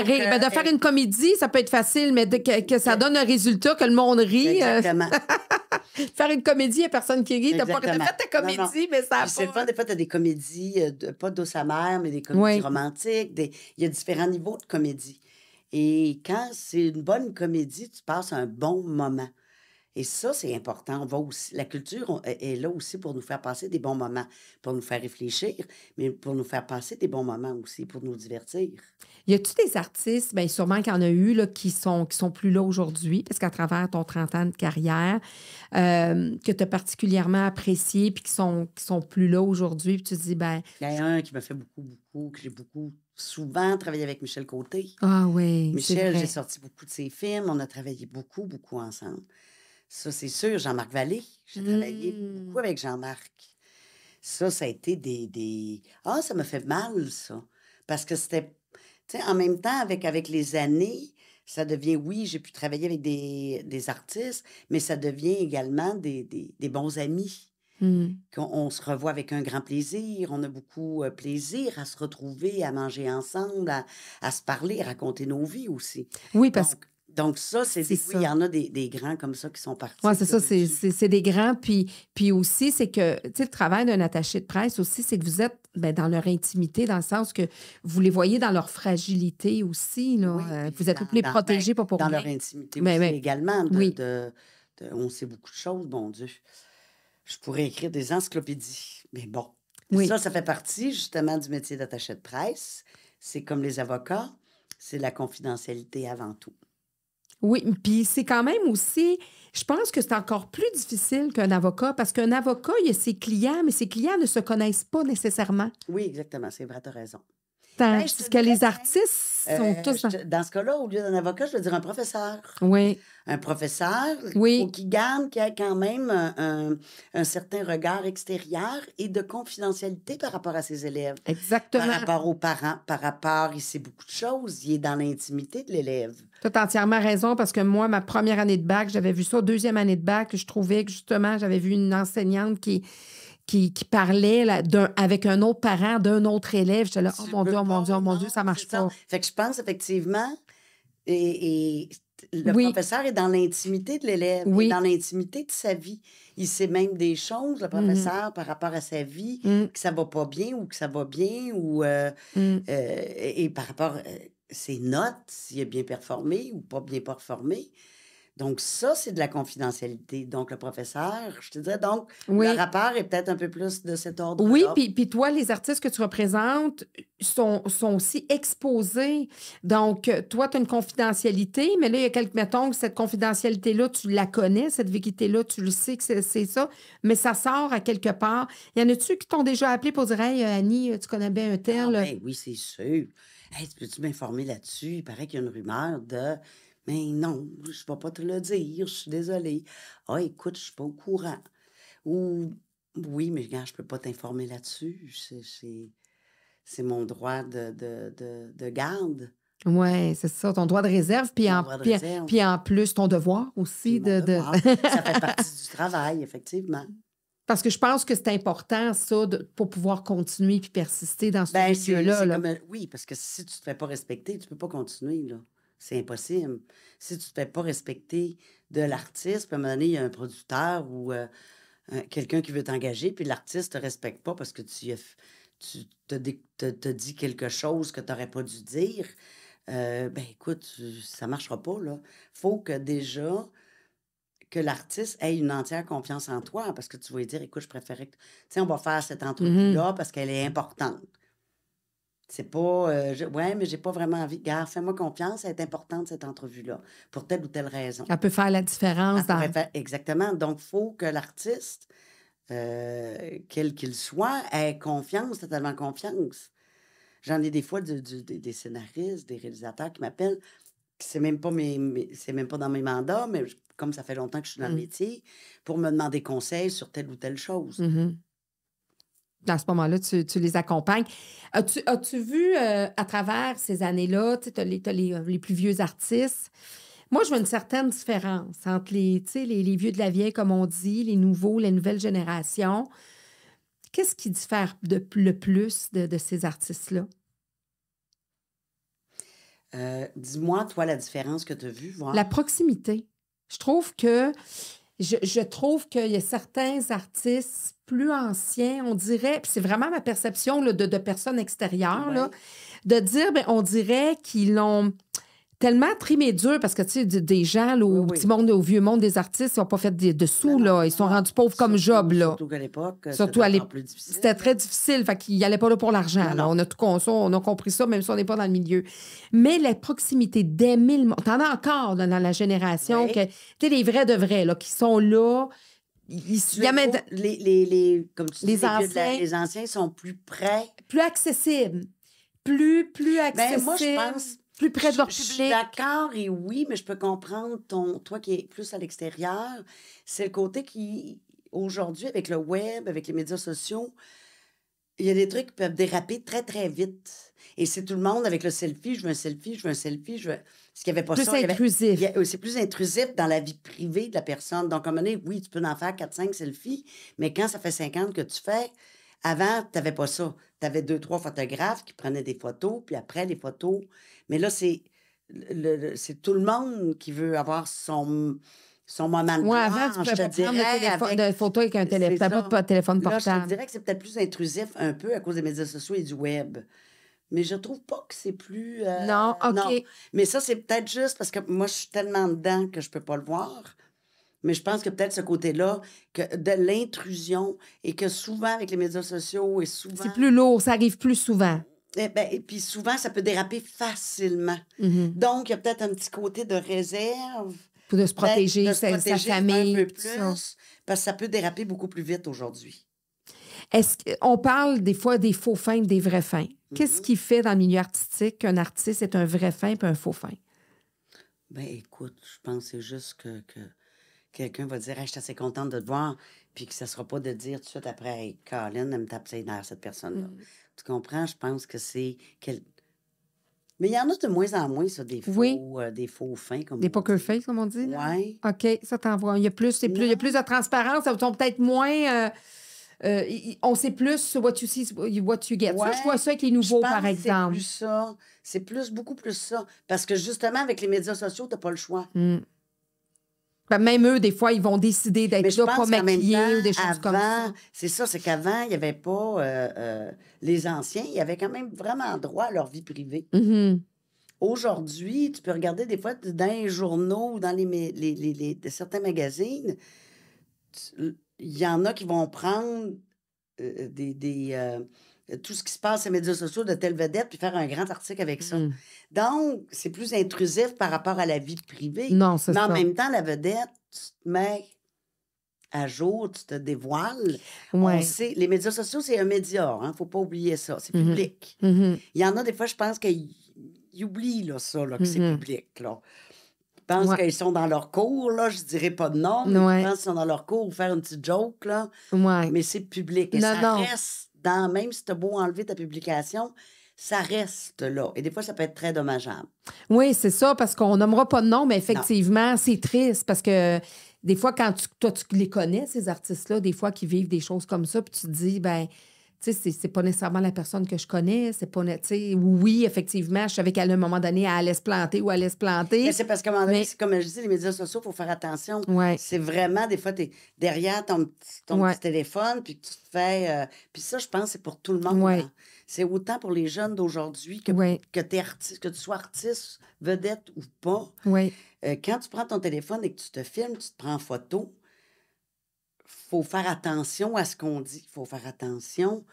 rire. Ben, de faire une comédie, ça peut être facile, mais que ça donne un résultat, que le monde rit. Exactement. Faire une comédie, il n'y a personne qui rit. T'as fait ta comédie, mais ça c'est le fun. Des fois, tu as des comédies, pas douce amère, mais des comédies romantiques. Il y a différents niveaux de comédie. Et quand c'est une bonne comédie, tu passes un bon moment. Et ça, c'est important. On va aussi, la culture est là aussi pour nous faire passer des bons moments, pour nous faire réfléchir, mais pour nous faire passer des bons moments aussi, pour nous divertir. Y a-tu des artistes, bien sûrement qu'il y en a eu là, qui sont plus là aujourd'hui, parce qu'à travers ton 30 ans de carrière, que tu as particulièrement apprécié, puis qui sont plus là aujourd'hui, puis tu te dis, ben, Il y en a un qui m'a fait beaucoup, que j'ai beaucoup souvent travaillé avec Michel Côté. ah oui, c'est Michel, j'ai vrai. sorti beaucoup de ses films, on a travaillé beaucoup ensemble. Ça, c'est sûr. Jean-Marc Vallée, j'ai travaillé Hmm. beaucoup avec Jean-Marc. Ça a été des... Ah, ça m'a fait mal, ça. Parce que c'était... Tu sais, en même temps, avec les années, ça devient... Oui, j'ai pu travailler avec des artistes, mais ça devient également des bons amis. Hmm. On se revoit avec un grand plaisir. On a beaucoup plaisir à se retrouver, à manger ensemble, à se parler, à raconter nos vies aussi. Oui, parce que Donc ça, c'est oui, il y ça. en a des grands comme ça qui sont Oui, partis c'est de ça, dessus. c'est des grands. Puis aussi, c'est que, tu sais, le travail d'un attaché de presse aussi, c'est que vous êtes ben, dans leur intimité, dans le sens que vous les voyez dans leur fragilité aussi. Là. Oui, puis Vous êtes là pour les ben, protéger, pas pour dans rien. leur intimité Ben, aussi ben, également. oui, On sait beaucoup de choses, bon Dieu. Je pourrais écrire des encyclopédies, mais bon. oui. Ça fait partie justement du métier d'attaché de presse. C'est comme les avocats, c'est la confidentialité avant tout. Oui, puis c'est quand même aussi, je pense que c'est encore plus difficile qu'un avocat, parce qu'un avocat, il a ses clients, mais ses clients ne se connaissent pas nécessairement. Oui, exactement, c'est vrai, tu as raison. Ben, je te Tandis que dirais, les tiens, artistes sont tous dans... dans ce cas-là, au lieu d'un avocat, je veux dire un professeur. Oui, Un professeur, il faut oui, qu'il ait quand même un certain regard extérieur et de confidentialité par rapport à ses élèves, par exactement. rapport aux parents, par rapport, il sait beaucoup de choses, il est dans l'intimité de l'élève. Tu as entièrement raison, parce que moi, ma première année de bac, j'avais vu ça. Deuxième année de bac, je trouvais que justement, j'avais vu une enseignante qui parlait là, avec un autre parent d'un autre élève. J'étais là, oh Tu mon Dieu, peux oh mon pas, Dieu, oh mon Dieu, non, ça marche c'est ça. pas. Fait que je pense effectivement, et le Oui, professeur est dans l'intimité de l'élève, il est dans oui. l'intimité de sa vie. Il sait même des choses, le Mhm, professeur, par rapport à sa vie, mm, que ça va pas bien ou que ça va bien, ou mm. et par rapport à ses notes, s'il a bien performé ou pas bien performé. Donc ça, c'est de la confidentialité. Donc le professeur, je te dirais, donc le Oui. rapport est peut-être un peu plus de cet Oui, ordre-là. puis toi, les artistes que tu représentes sont aussi exposés. Donc, toi, tu as une confidentialité, mais là, il y a quelques, mettons, que cette confidentialité-là, tu la connais, cette vérité-là, tu le sais que c'est ça, mais ça sort à quelque part. Y en a-tu qui t'ont déjà appelé pour dire, hey, Annie, tu connais bien un Ah tel? ben oui, c'est sûr. Hey, peux-tu m'informer là-dessus? Il paraît qu'il y a une rumeur de... Mais non, je ne vais pas te le dire, je suis désolée. Ah, écoute, je suis pas au courant. Ou, oui, mais regarde, je peux pas t'informer là-dessus. C'est mon droit de garde, Oui, c'est ça, ton droit de réserve, mon droit de réserve. puis en plus, ton devoir aussi C'est mon de... devoir. Ça fait partie du travail, effectivement. Parce que je pense que c'est important, ça, pour pouvoir continuer puis persister dans ce Ben, milieu-là. c'est Là. comme... Oui, parce que si tu te fais pas respecter, tu peux pas continuer, là. C'est impossible. Si tu te fais pas respecter de l'artiste, puis à un moment donné, il y a un producteur ou quelqu'un qui veut t'engager, puis l'artiste te respecte pas parce que tu t'as dit quelque chose que tu n'aurais pas dû dire, ben écoute, ça marchera pas, là. Faut que déjà que l'artiste ait une entière confiance en toi parce que tu vas lui dire, écoute, je préférais que... Tu sais, on va faire cette Mhm. entrevue-là parce qu'elle est importante. C'est pas, ouais, mais j'ai pas vraiment envie. Gars, fais-moi confiance, elle est importante, cette entrevue-là, pour telle ou telle raison. Elle peut faire la Elle différence pourrait dans... faire exactement. Donc, il faut que l'artiste, quel qu'il soit, ait confiance, totalement confiance. J'en ai des fois des scénaristes, des réalisateurs qui m'appellent, que c'est même pas c'est même pas dans mes mandats, mais comme ça fait longtemps que je suis dans le Mm. métier, pour me demander conseil sur telle ou telle chose. Mhm. À ce moment-là, tu les accompagnes. As-tu vu à travers ces années-là, tu as les plus vieux artistes? Moi, je vois une certaine différence entre tu sais, les vieux de la vieille, comme on dit, les nouveaux, les nouvelles générations. Qu'est-ce qui diffère le plus de ces artistes-là? Dis-moi, toi, la différence que tu as vue, La voir. proximité. Je trouve que je trouve qu'il y a certains artistes plus anciens, on dirait, puis c'est vraiment ma perception là, de personnes extérieures, là, Oui. de dire, ben, on dirait qu'ils l'ont tellement trimé dur parce que, tu sais, des gens, là, au Oui, petit oui. monde, au vieux monde des artistes, ils n'ont pas fait de sous, là. Ils sont rendus pauvres comme job, là. Surtout qu'à l'époque, Surtout c'était encore plus difficile. c'était très difficile. Fait qu'ils n'allaient pas là pour l'argent. Non, là. non. On a tout on a compris ça, même si on n'est pas dans le milieu. Mais la proximité d'aimer le monde. T'en as encore là, dans la génération Oui. que, tu sais, les vrais de vrais, là, qui sont là. Ils Tu y amènent trouves comme tu dis, les les vieux anciens. les anciens sont plus près. plus accessibles. Plus accessibles. Ben, moi, je pense, Plus près de leur je suis public. d'accord et oui, mais je peux comprendre toi qui es plus à l'extérieur, c'est le côté qui, aujourd'hui, avec le web, avec les médias sociaux, il y a des trucs qui peuvent déraper très, très vite. Et c'est tout le monde avec le selfie, je veux un selfie, je veux un selfie, je veux... Parce qu'il n'y avait pas Plus ça. intrusif. C'est plus intrusif dans la vie privée de la personne. Donc, à un moment donné, oui, tu peux en faire 4-5 selfies, mais quand ça fait 50 que tu fais, avant, tu n'avais pas ça. Tu avais 2-3 photographes qui prenaient des photos, puis après, les photos. Mais là, c'est tout le monde qui veut avoir son moment de Ouais, avant, gloire, tu je pouvais te pas prendre dirais, de photos avec un c'est téléphone. T'as ça. pas de téléphone Là, je te portable. dirais que c'est peut-être plus intrusif un peu à cause des médias sociaux et du web. Mais je trouve pas que c'est plus... Non, OK. non. Mais ça, c'est peut-être juste parce que moi, je suis tellement dedans que je peux pas le voir. Mais je pense que peut-être ce côté-là, que de l'intrusion, et que souvent, avec les médias sociaux, et souvent... C'est plus lourd, ça arrive plus souvent. Et puis souvent, ça peut déraper facilement. Mhm. Donc, il y a peut-être un petit côté de réserve. Pour de se protéger, de se sa protéger famille. un peu tout ça. plus, parce que ça peut déraper beaucoup plus vite aujourd'hui. Est-ce qu'on parle des fois des faux fins et des vrais fins? Qu'est-ce qui fait dans le milieu artistique qu'un artiste est un vrai fin et un faux fin? Ben écoute, je pense que c'est juste que quelqu'un va dire hey, « je suis assez contente de te voir », puis que ça ne sera pas de dire tout de suite après hey, « Colin, elle me tape ses nerfs, cette personne-là. Tu comprends? Je pense que c'est... Mais il y en a de moins en moins, ça, des faux fins, comme Des on poker dit. face, comme on dit? là? Oui. OK, ça t'envoie. Il y a plus de transparence. Ça sont peut-être moins... on sait plus what you see, what you get. Ça, je vois ça avec les nouveaux, par exemple. C'est plus ça. C'est beaucoup plus ça. Parce que justement, avec les médias sociaux, tu n'as pas le choix. Ben, même eux, des fois, ils vont décider Mais d'être je là, pense pas qu'en même maquillés temps, ou des choses comme ça. c'est ça, c'est qu'avant, il n'y avait pas... les anciens, ils avaient quand même vraiment droit à leur vie privée. Mhm. Aujourd'hui, tu peux regarder des fois dans les journaux ou dans certains magazines, il y en a qui vont prendre tout ce qui se passe sur les médias sociaux de telle vedette puis faire un grand article avec ça. Donc, c'est plus intrusif par rapport à la vie privée. Non, c'est Mais en ça. même temps, la vedette, tu te mets à jour, tu te dévoiles. Ouais. On sait, les médias sociaux, c'est un média, hein, faut pas oublier ça. C'est public. Mhm. Il y en a des fois, je pense qu'ils oublient là, ça, là, que c'est public. Là. Ils pensent Ouais. qu'ils sont dans leur cours, là, je dirais pas de nom, mais Ouais. ils pensent qu'ils sont dans leur cours ou faire une petite joke, là. Ouais. Mais c'est public. Et Non, ça non. reste dans, même si tu as beau enlever ta publication, ça reste là. Et des fois, ça peut être très dommageable. Oui, c'est ça, parce qu'on nommera pas de nom, mais effectivement, c'est triste parce que des fois, quand toi, tu les connais, ces artistes-là, des fois, qui vivent des choses comme ça, puis tu te dis, ben, tu sais, c'est pas nécessairement la personne que je connais, c'est pas, tu sais, oui, effectivement, je savais qu'à un moment donné, elle allait se planter ou elle allait se planter. Mais c'est parce qu'à un moment donné, c'est comme je dis, les médias sociaux, il faut faire attention. Ouais. C'est vraiment, des fois, tu es derrière ton petit téléphone, puis tu te fais... puis ça, je pense, c'est pour tout le monde. Ouais. Hein. C'est autant pour les jeunes d'aujourd'hui que, Ouais. que tu sois artiste, vedette ou pas. Oui. Quand tu prends ton téléphone et que tu te filmes, tu te prends en photo, faut faire attention à ce qu'on dit. Il faut faire attention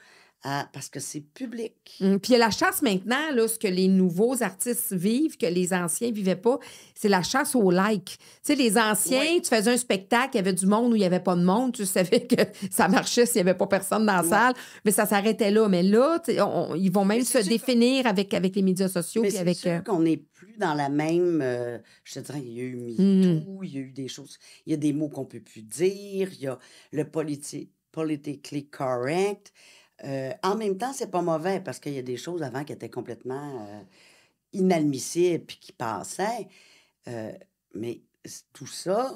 parce que c'est public. Puis il y a la chasse maintenant, là, ce que les nouveaux artistes vivent, que les anciens ne vivaient pas, c'est la chasse au like. Tu sais, les anciens, tu faisais un spectacle, il y avait du monde ou il n'y avait pas de monde, tu savais que ça marchait s'il n'y avait pas personne dans la salle, mais ça s'arrêtait là. Mais là, ils vont même se définir avec les médias sociaux. Mais puis c'est avec, sûr qu'on n'est plus dans la même... je te dirais, il y a eu MeToo, il y a eu des choses... Il y a des mots qu'on ne peut plus dire, il y a le politically correct... en même temps, c'est pas mauvais parce qu'il y a des choses avant qui étaient complètement inadmissibles puis qui passaient. Mais tout ça,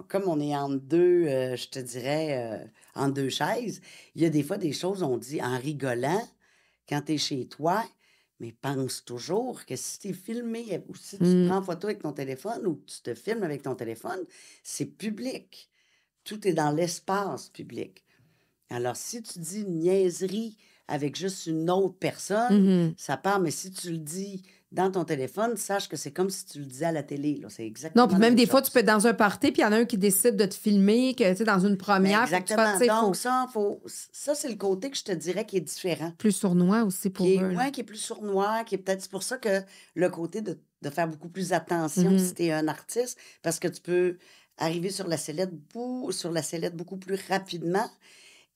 comme on est en deux, je te dirais, en deux chaises, il y a des fois des choses, on dit en rigolant, quand tu es chez toi, mais pense toujours que si tu es filmé ou si tu te prends en photo avec ton téléphone ou que tu te filmes avec ton téléphone, c'est public. Tout est dans l'espace public. Alors, si tu dis une niaiserie avec juste une autre personne, ça part. Mais si tu le dis dans ton téléphone, sache que c'est comme si tu le disais à la télé. Là. C'est Non, exactement puis la même même des fois, tu chose. peux être dans un party, puis il y en a un qui décide de te filmer, que, tu sais, dans une Mais première, faut que tu fasses, exactement. tu sais, faut Donc, ça, c'est le côté que je te dirais qui est différent. plus sournois aussi pour eux, là. Qui est plus sournois, qui est peut-être... C'est pour ça que le côté de faire beaucoup plus attention si tu es un artiste, parce que tu peux arriver sur la sellette, beaucoup plus rapidement.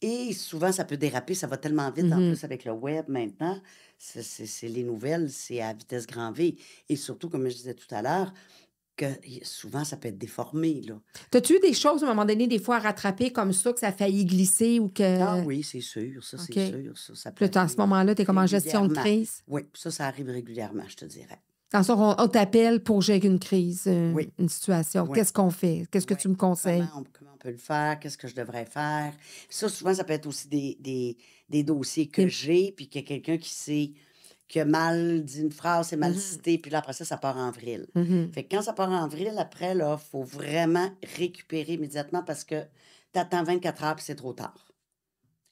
Et souvent, ça peut déraper, ça va tellement vite, en plus, avec le web maintenant. C'est les nouvelles, c'est à vitesse grand V. Et surtout, comme je disais tout à l'heure, que souvent, ça peut être déformé, là. T'as-tu eu des choses, à un moment donné, des fois, à rattraper comme ça, que ça a failli glisser ou Ah que... oui, c'est sûr, ça, c'est OK. sûr. Ça Puis peut là, à ce arriver moment-là, t'es comme en gestion de régulièrement. crise. Oui, ça arrive régulièrement, je te dirais. Dans ce on t'appelle pour gérer une crise, Oui, une situation. oui. Qu'est-ce qu'on fait? Qu'est-ce que Oui. tu me conseilles? Comment on peut le faire? Qu'est-ce que je devrais faire? Ça, souvent, ça peut être aussi des dossiers que j'ai, puis qu'il y a quelqu'un qui a mal dit une phrase, c'est mal cité, puis là, après ça part en vrille. Fait que quand ça part en vrille, après, là, il faut vraiment récupérer immédiatement parce que tu attends 24 heures, puis c'est trop tard.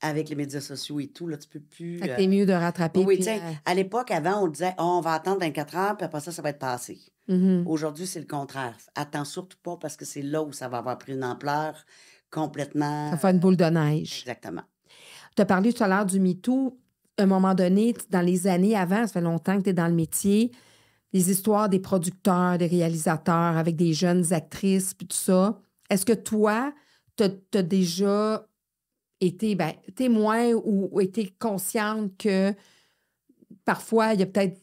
Avec les médias sociaux et tout, là, tu peux plus... Fait que t'es mieux de rattraper. Oui, puis, tu sais, à l'époque, avant, on disait, on va attendre 24 heures, puis après ça va être passé. Aujourd'hui, c'est le contraire. Attends surtout pas parce que c'est là où ça va avoir pris une ampleur complètement... ça fait une boule de neige. Exactement. Tu as parlé tout à l'heure du MeToo. À un moment donné, dans les années avant, ça fait longtemps que tu es dans le métier, les histoires des producteurs, des réalisateurs avec des jeunes actrices, puis tout ça. Est-ce que toi, tu as déjà été témoin ou été consciente que parfois, il y a peut-être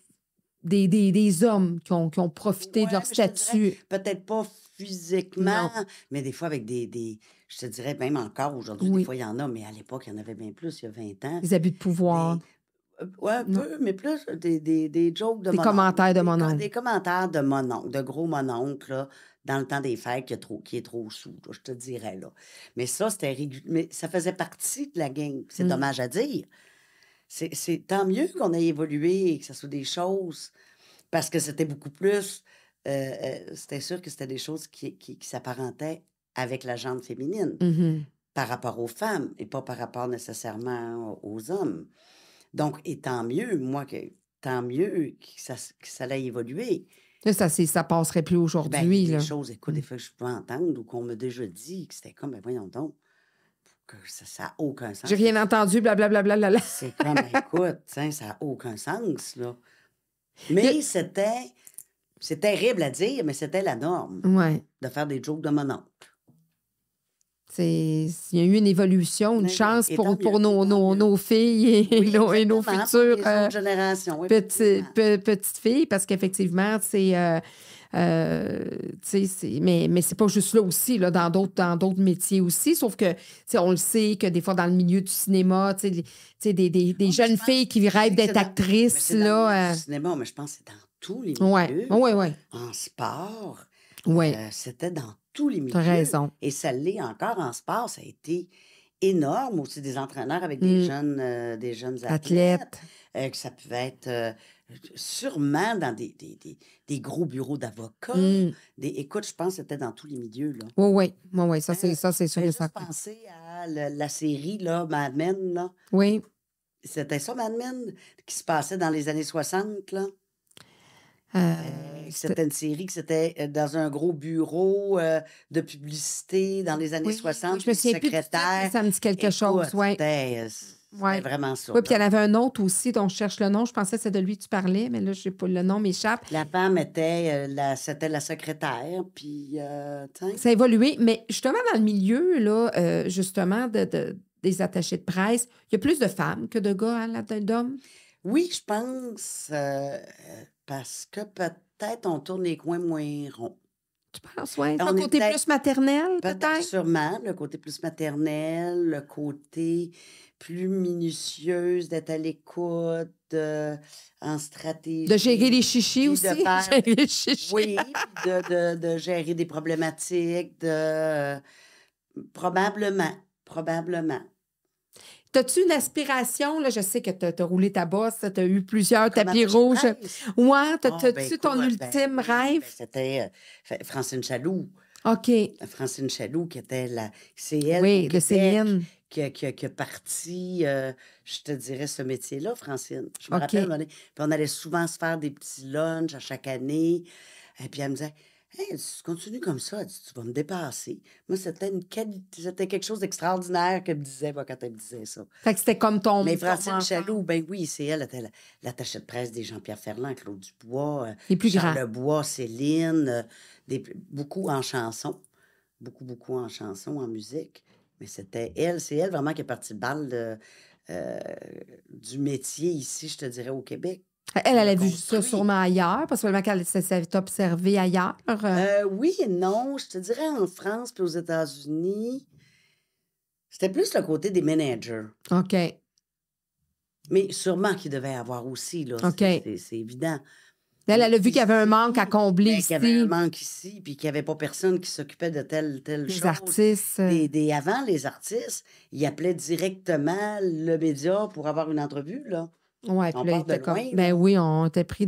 des hommes qui ont profité de leur mais je te dirais, statut? peut-être pas physiquement, Non. mais des fois avec je te dirais, même encore aujourd'hui, Oui. des fois, il y en a, mais à l'époque, il y en avait bien plus, il y a 20 ans. Des abus de pouvoir. Ouais, un Non. peu, mais plus des jokes de Des mon commentaires de oncle, mon oncle. des commentaires de mon oncle, de gros mon oncle, là, dans le temps des fêtes, qui est trop sous, là, je te dirais, là. Mais ça, c'était régulier. Mais ça faisait partie de la gang. C'est dommage à dire. C'est tant mieux qu'on ait évolué et que ce soit des choses, parce que c'était beaucoup plus... c'était sûr que c'était des choses qui s'apparentaient avec la gente féminine par rapport aux femmes et pas par rapport nécessairement aux hommes. Donc, et tant mieux, tant mieux que ça ait évolué. Là, ça passerait plus Ben, aujourd'hui. il y a Là. des choses, écoute, des fois que je peux entendre ou qu'on m'a déjà dit que c'était comme, ben voyons donc, que ça n'a aucun sens. J'ai rien entendu, blablabla. C'est comme, écoute, ça n'a aucun sens, là. Mais c'est terrible à dire, mais c'était la norme Ouais. de faire des jokes de mon oncle. Il y a eu une évolution, une Mais chance et pour tant mieux, nos filles et, Oui, nos exactement, pour futures les autres générations, oui, petites effectivement. filles, parce qu'effectivement, mais c'est pas juste là aussi, là, dans d'autres métiers aussi, sauf que on le sait que des fois dans le milieu du cinéma, des mais jeunes je pense filles qui rêvent que d'être mais actrices, c'est dans le milieu là. du cinéma, mais je pense que c'est dans tous les Ouais, milieux. ouais. En sport, Ouais, c'était dans tous les t'as milieux. raison. Et ça l'est encore en sport. Ça a été énorme aussi des entraîneurs avec des jeunes athlètes. Athlète. Que ça pouvait être sûrement dans des gros bureaux d'avocats. Écoute, je pense que c'était dans tous les milieux, là. Oui, ça, c'est sûr Fais et juste certain. penser à la série, là, Mad Men, là. Oui. C'était ça, Mad Men, qui se passait dans les années 60, là. C'était une série qui c'était dans un gros bureau de publicité dans les années 60. Je me souviens plus du titre, mais ça me dit quelque chose. Écoute, c'était vraiment ça. Oui, puis il y en avait un autre aussi dont je cherche le nom. Je pensais que c'est de lui que tu parlais, mais là, je sais pas, le nom m'échappe. La femme était c'était la secrétaire, puis... ça a évolué, mais justement, dans le milieu, là, justement, des attachés de presse, il y a plus de femmes que de gars, hein, d'hommes? Oui, je pense, parce que peut-être on tourne les coins moins ronds. Tu penses, oui? On Le est côté peut-être- plus maternel, Peut-être peut-être? sûrement, le côté plus maternel, le côté plus minutieuse, d'être à l'écoute, en stratégie. De gérer les chichis puis aussi? de faire- Gérer les chichis. Oui, puis de gérer des problématiques, probablement. T'as-tu une aspiration? Là, je sais que tu as roulé ta bosse, tu as eu plusieurs Comme tapis attaché de rouges. presse. Ouais, Ah, t'as-tu ton écoute, ultime oui, rêve? c'était Francine Chaloux. OK. Francine Chaloux, qui était c'est elle Oui, au de Québec, Céline. qui a parti, je te dirais, ce métier-là, Francine. Je me OK. rappelle, puis on allait souvent se faire des petits lunchs à chaque année. Et puis elle me disait, hey, si tu continues comme ça, elle dit, tu vas me dépasser. Moi, c'était quelque chose d'extraordinaire qu'elle me disait moi, quand elle me disait ça. Fait que c'était comme ton Mais Francine mentor. Chaloux, ben oui, c'est elle, l'attachée de presse des Jean-Pierre Ferland, Claude Dubois, Les plus Charles grands. Lebois, Céline, beaucoup en chanson. Beaucoup en chanson, en musique. Mais c'est elle vraiment qui est partie de balle du métier ici, je te dirais, au Québec. Elle Elle a a vu ça construit. sûrement ailleurs, parce que qu'elle s'est observée ailleurs. Oui et non, je te dirais en France puis aux États-Unis, c'était plus le côté des managers. OK. Mais sûrement qu'il devait y avoir aussi, là. OK. C'est évident. Elle a vu Ici, qu'il y avait un manque à combler ben, qu'il y avait un ici. manque ici, puis qu'il n'y avait pas personne qui s'occupait de telle Les chose. artistes. Avant, les artistes, ils appelaient directement le média pour avoir une entrevue, là. Ouais, On puis là, il part de était comme. loin, Ben là. oui, on était pris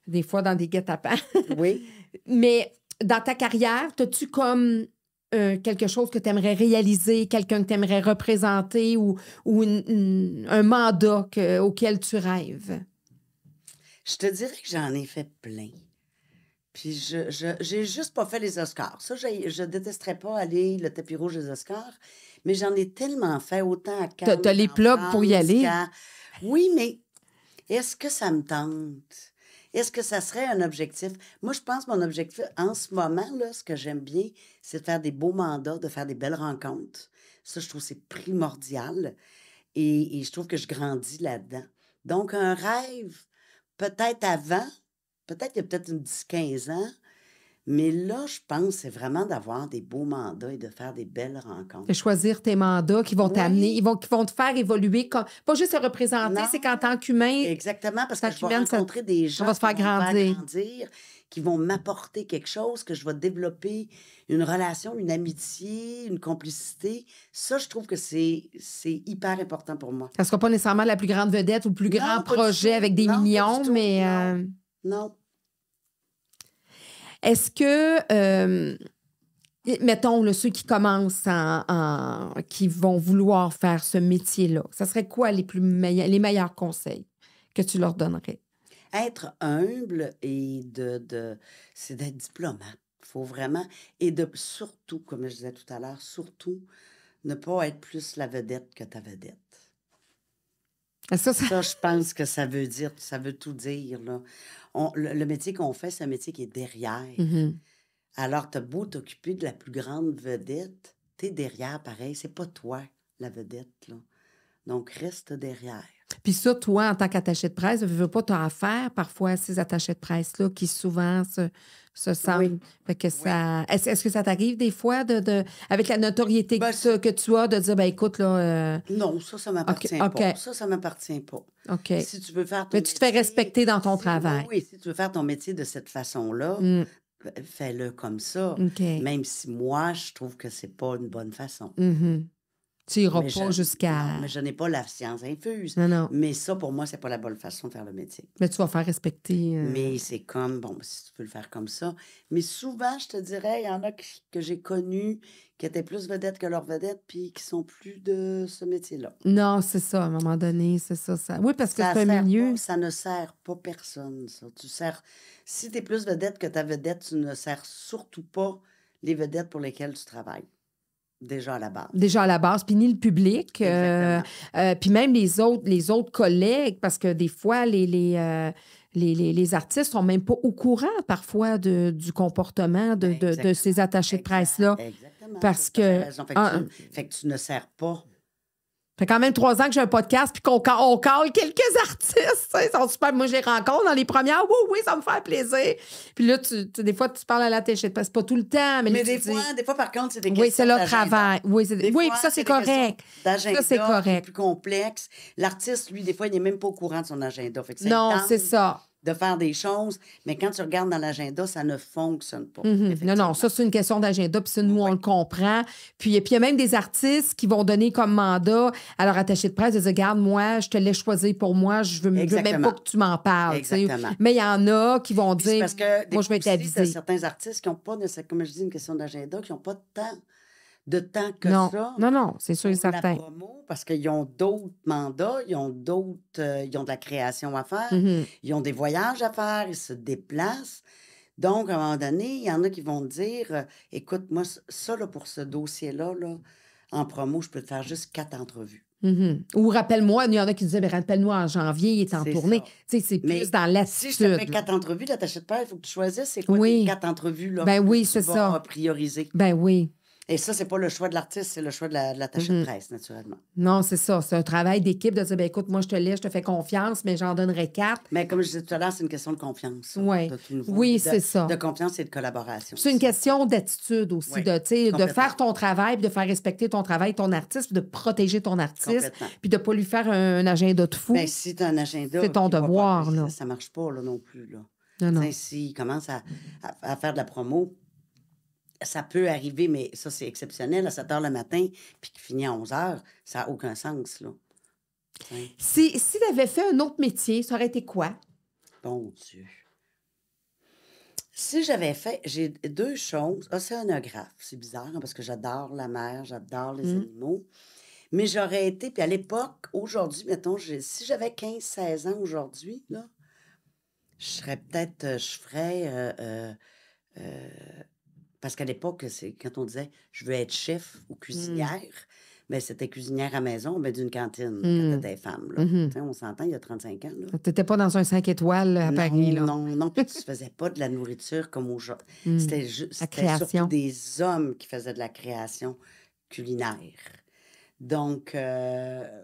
des fois dans des guet-apens. Oui. Mais dans ta carrière, as-tu comme quelque chose que tu aimerais réaliser, quelqu'un que tu aimerais représenter ou un mandat auquel tu rêves? Je te dirais que j'en ai fait plein. Puis j'ai juste pas fait les Oscars. Ça, je détesterais pas aller le tapis rouge des Oscars, mais j'en ai tellement fait, autant à Cannes T'as les qu'en plugs pour y France, aller? Oui, mais est-ce que ça me tente? Est-ce que ça serait un objectif? Moi, je pense que mon objectif, en ce moment, là, ce que j'aime bien, c'est de faire des beaux mandats, de faire des belles rencontres. Ça, je trouve que c'est primordial. Et je trouve que je grandis là-dedans. Donc, un rêve, peut-être avant, peut-être il y a peut-être une 10-15 ans, mais là, je pense c'est vraiment d'avoir des beaux mandats et de faire des belles rencontres. De choisir tes mandats qui vont t'amener, Oui, qui vont te faire évoluer, pas juste te représenter, c'est qu'en non, tant qu'humain, exactement, parce que tant je vais qu'humaine, rencontrer des ça gens va te qui faire vont me faire grandir. grandir, qui vont m'apporter quelque chose, que je vais développer une relation, une amitié, une complicité. Ça, je trouve que c'est hyper important pour moi. Ça ne sera pas nécessairement la plus grande vedette ou le plus grand Non, pas du projet tout. avec des Non, pas du millions, tout. mais Non, non. est-ce que, mettons, là, ceux qui commencent, qui vont vouloir faire ce métier-là, ça serait quoi les meilleurs conseils que tu leur donnerais? Être humble et c'est d'être diplomate. Il faut vraiment, et de surtout, comme je disais tout à l'heure, surtout ne pas être plus la vedette que ta vedette. Ça, Ça, je pense que ça veut tout dire, là. Le métier qu'on fait, c'est un métier qui est derrière. Mhm. Alors, t'as beau t'occuper de la plus grande vedette, t'es derrière pareil. C'est pas toi, la vedette, là. Donc, reste derrière. Puis ça, toi, en tant qu'attaché de presse, ne veux pas t'en affaire parfois à ces attachés de presse-là qui souvent se sentent. Oui, Fait que oui. ça. Est-ce que ça t'arrive des fois avec la notoriété Ben, que tu as, de dire, ben écoute, là. non, ça m'appartient OK. pas. Ça m'appartient pas. OK. Si tu veux faire ton Mais tu te fais métier, respecter dans ton travail. oui, si tu veux faire ton métier de cette façon-là, Mm. fais-le comme ça. OK. Même si moi, je trouve que c'est pas une bonne façon. Mhm. Tu n'iras Mais pas non, jusqu'à. mais je n'ai pas la science infuse. Non. Mais ça, pour moi, c'est pas la bonne façon de faire le métier. Mais tu vas faire respecter. Mais c'est comme, bon, si tu peux le faire comme ça. Mais souvent, je te dirais, il y en a que j'ai connus qui étaient plus vedettes que leur vedette, puis qui sont plus de ce métier-là. Non, c'est ça, à un moment donné, c'est ça. Oui, parce que Ça c'est un sert milieu. pas, ça ne sert pas personne, ça. Si tu es plus vedette que ta vedette, tu ne sers surtout pas les vedettes pour lesquelles tu travailles. Déjà à la base. Déjà à la base, puis ni le public, Exactement. puis même les autres collègues, parce que des fois, les artistes sont même pas au courant parfois du comportement de Exactement. ces attachés de presse-là. Exactement. Parce Tout à fait que. raison. Fait que tu ne sers pas. Ça fait quand même 3 ans que j'ai un podcast puis on call quelques artistes. Ils sont super. Moi, je les rencontre dans les premières. Oui, ça me fait plaisir. Puis là, des fois, tu parles à l'attaché de presse. C'est pas tout le temps, mais là, Mais tu des fois, par contre, c'est des oui, questions c'est leur d'agenda. travail. Oui, Des puis fois, ça, c'est des questions correct. d'agenda Ça, c'est qui est correct. plus complexe. L'artiste, lui, des fois, il n'est même pas au courant de son agenda. Fait que ça lui Non, tente c'est ça. de faire des choses, mais quand tu regardes dans l'agenda, ça ne fonctionne pas. Non, ça, c'est une question d'agenda, puis ça, nous, on le comprend. Puis il y a même des artistes qui vont donner comme mandat à leur attaché de presse de dire, regarde, moi, je te laisse choisir pour moi, je veux même pas que tu m'en parles. Exactement. Mais il y en a qui vont Puis c'est dire, parce que moi, je vais t'as t'aviser. certains artistes qui n'ont pas, comme je dis, une question d'agenda, qui n'ont pas de temps. de temps que Non, ça non, non, c'est sûr et pour la certain. promo parce qu'ils ont d'autres mandats, ils ont ils ont de la création à faire, Mhm. ils ont des voyages à faire, ils se déplacent. Donc, à un moment donné, il y en a qui vont dire, écoute, moi, ça, là, pour ce dossier-là, là, en promo, je peux te faire juste 4 entrevues. Mhm. Ou rappelle-moi, il y en a qui disaient, ben, rappelle-moi en janvier, il est en C'est tournée. ça. Tu sais, c'est Mais plus dans si je te fais l'attitude. 4 entrevues, là, t'achètes pas, il faut que tu choisisses c'est quoi tes Oui. 4 entrevues là, Ben que oui, tu c'est vas ça. prioriser. Ben oui. Et ça, c'est pas le choix de l'artiste, c'est le choix de l'attaché de presse, naturellement. Non, c'est ça. C'est un travail d'équipe de dire, ben écoute, moi, je te laisse, je te fais confiance, mais j'en donnerai 4. Mais comme je disais tout à l'heure, c'est une question de confiance. Ça, Ouais. de tout nouveau. Oui, De- c'est ça. De confiance et de collaboration. C'est une aussi. question d'attitude aussi, Oui, de, tu sais, de complètement. faire ton travail, puis de faire respecter ton travail, ton artiste, puis de protéger ton artiste, Complètement. puis de pas lui faire un agenda de fou. Ben, si tu as un agenda. C'est ton qui va pas devoir, réussir, là. Ça marche pas là, non plus. Là. Non, non. Tu sais, s'il commence à faire de la promo, ça peut arriver, mais ça, c'est exceptionnel à 7 h le matin, puis qu'il finit à 11 h, ça n'a aucun sens. Là. Tu sais. Si tu avais fait un autre métier, ça aurait été quoi? Bon Dieu. Si j'avais fait, j'ai 2 choses. Océanographe, c'est bizarre hein, parce que j'adore la mer, j'adore les animaux. Mais j'aurais été, puis à l'époque, aujourd'hui, mettons, si j'avais 15-16 ans aujourd'hui, là, je serais peut-être, je ferais, parce qu'à l'époque, c'est quand on disait je veux être chef ou cuisinière, mais c'était cuisinière à maison, mais d'une cantine quand t'étais femme. Là. Tu sais, on s'entend, il y a 35 ans. Là. T'étais pas dans un 5 étoiles à Paris, là. Non, puis tu faisais pas de la nourriture comme aujourd'hui. C'était surtout création. des hommes qui faisaient de la création culinaire. Donc,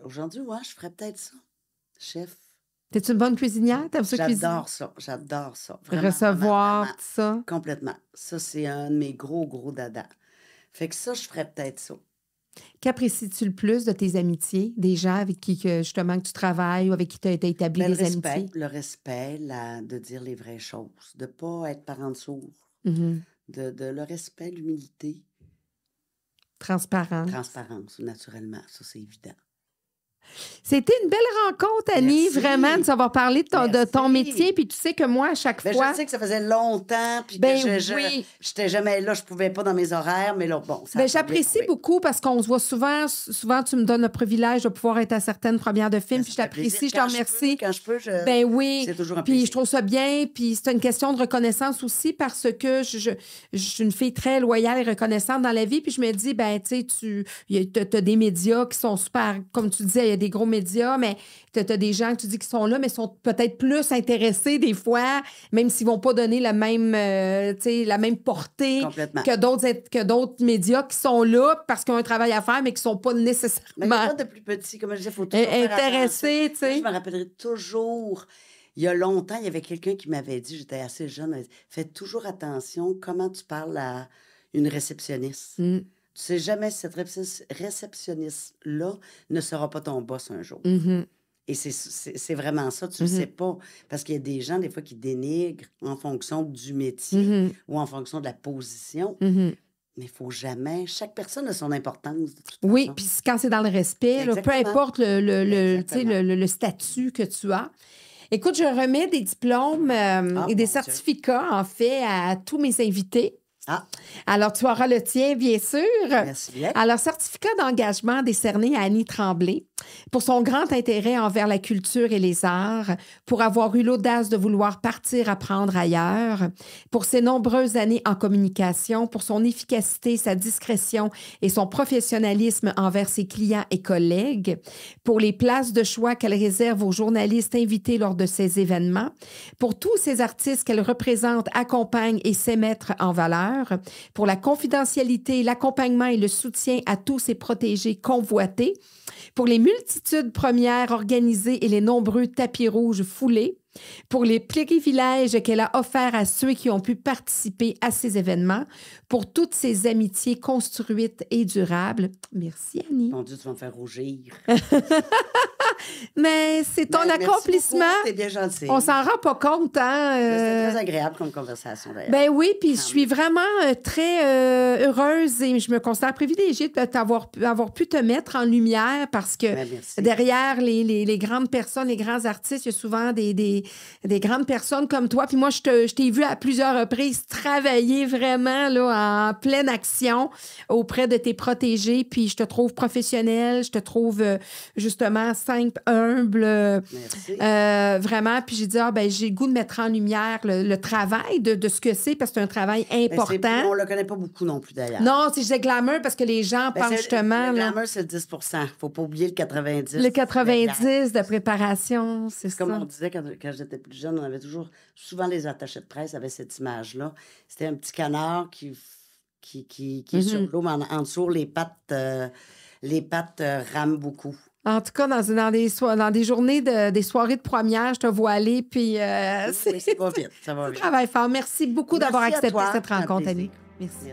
aujourd'hui, ouais, je ferais peut-être ça, chef. T'es-tu une bonne cuisinière? T'aimes ça cuisiner? J'adore ça. Vraiment, Recevoir, vraiment, tout ça? complètement. Ça, c'est un de mes gros dadas. Fait que ça, je ferais peut-être ça. Qu'apprécies-tu le plus de tes amitiés, des gens avec qui, justement, que tu travailles ou avec qui tu as établi Ben, des amitiés? le respect, de dire les vraies choses, de ne pas être parent de sourd, Mhm. de le respect, l'humilité, Transparent. transparence, naturellement, ça, c'est évident. C'était une belle rencontre, Annie, Merci. vraiment, de savoir parler de ton Merci. métier. Puis tu sais que moi, à chaque Ben, fois... je sais que ça faisait longtemps, puis Ben que oui. j'étais jamais là, je pouvais pas dans mes horaires, mais là, bon, ça a Ben, bien j'apprécie tombé. beaucoup parce qu'on se voit souvent. Souvent, tu me donnes le privilège de pouvoir être à certaines premières de films. Ben, Puis je ça fait t'apprécie, plaisir. je te remercie. Quand je peux, Ben oui. c'est toujours un Puis plaisir. je trouve ça bien. Puis c'est une question de reconnaissance aussi parce que je suis une fille très loyale et reconnaissante dans la vie. Puis je me dis, ben tu sais, tu as des médias qui sont super, comme tu disais, il y a des gros médias, mais tu as des gens que tu dis qui sont là, mais sont peut-être plus intéressés des fois, même s'ils vont pas donner la même, tu sais, la même portée Complètement. que d'autres médias qui sont là parce qu'ils ont un travail à faire, mais qui sont pas Mais il y a nécessairement pas de plus petit, comme je disais, il faut toujours faire intéressés, tu attention. Moi, sais. je me rappellerai toujours, il y a longtemps, il y avait quelqu'un qui m'avait dit, j'étais assez jeune, elle dit, fais toujours attention comment tu parles à une réceptionniste. Mm. Tu sais jamais si cette réceptionniste-là ne sera pas ton boss un jour. Mhm. Et c'est vraiment ça, tu le sais pas. Parce qu'il y a des gens, des fois, qui dénigrent en fonction du métier ou en fonction de la position. Mhm. Mais il faut jamais... Chaque personne a son importance, de toute Oui, façon. puis quand c'est dans le respect, là, peu Exactement. importe tu sais, Exactement. le statut que tu as. Écoute, je remets des diplômes et des mon Dieu. certificats, en fait, à tous mes invités. Ah, Alors, tu auras le tien, bien sûr. merci bien. Alors, certificat d'engagement décerné à Annie Tremblay pour son grand intérêt envers la culture et les arts, pour avoir eu l'audace de vouloir partir apprendre ailleurs, pour ses nombreuses années en communication, pour son efficacité, sa discrétion et son professionnalisme envers ses clients et collègues, pour les places de choix qu'elle réserve aux journalistes invités lors de ces événements, pour tous ces artistes qu'elle représente, accompagne et sait mettre en valeur, pour la confidentialité, l'accompagnement et le soutien à tous ses protégés convoités, pour les multitudes premières organisées et les nombreux tapis rouges foulés, pour les privilèges qu'elle a offerts à ceux qui ont pu participer à ces événements, pour toutes ces amitiés construites et durables. Merci, Annie. Mon Dieu, tu vas me faire rougir. Mais c'est ton Ben, merci accomplissement. beaucoup, t'es bien gentil. On s'en rend pas compte, hein? C'était très agréable comme conversation, d'ailleurs. Ben oui, puis je suis vraiment très heureuse et je me considère privilégiée de avoir pu te mettre en lumière parce que Ben, merci. derrière les grandes personnes, les grands artistes, il y a souvent des des grandes personnes comme toi. Puis moi, je t'ai vu à plusieurs reprises travailler vraiment là, en pleine action auprès de tes protégés. Puis je te trouve professionnelle, je te trouve justement simple, humble. Merci. Vraiment. Puis j'ai dit, j'ai le goût de mettre en lumière le travail de ce que c'est, parce que c'est un travail important. On le connaît pas beaucoup non plus, d'ailleurs. Non, je disais glamour parce que les gens pensent justement... Le glamour, c'est le 10 faut pas oublier le 90. Le 90 de préparation, c'est ça. Comme on disait quand j'étais plus jeune, on avait souvent les attachés de presse avaient cette image-là. C'était un petit canard qui est sur l'eau, mais en dessous, les pattes rament beaucoup. En tout cas, dans des journées, des soirées de première, je te vois aller, puis... Oui, ça va vite, ça va vite. Travail fort. Merci beaucoup d'avoir accepté cette rencontre, Annick. Merci.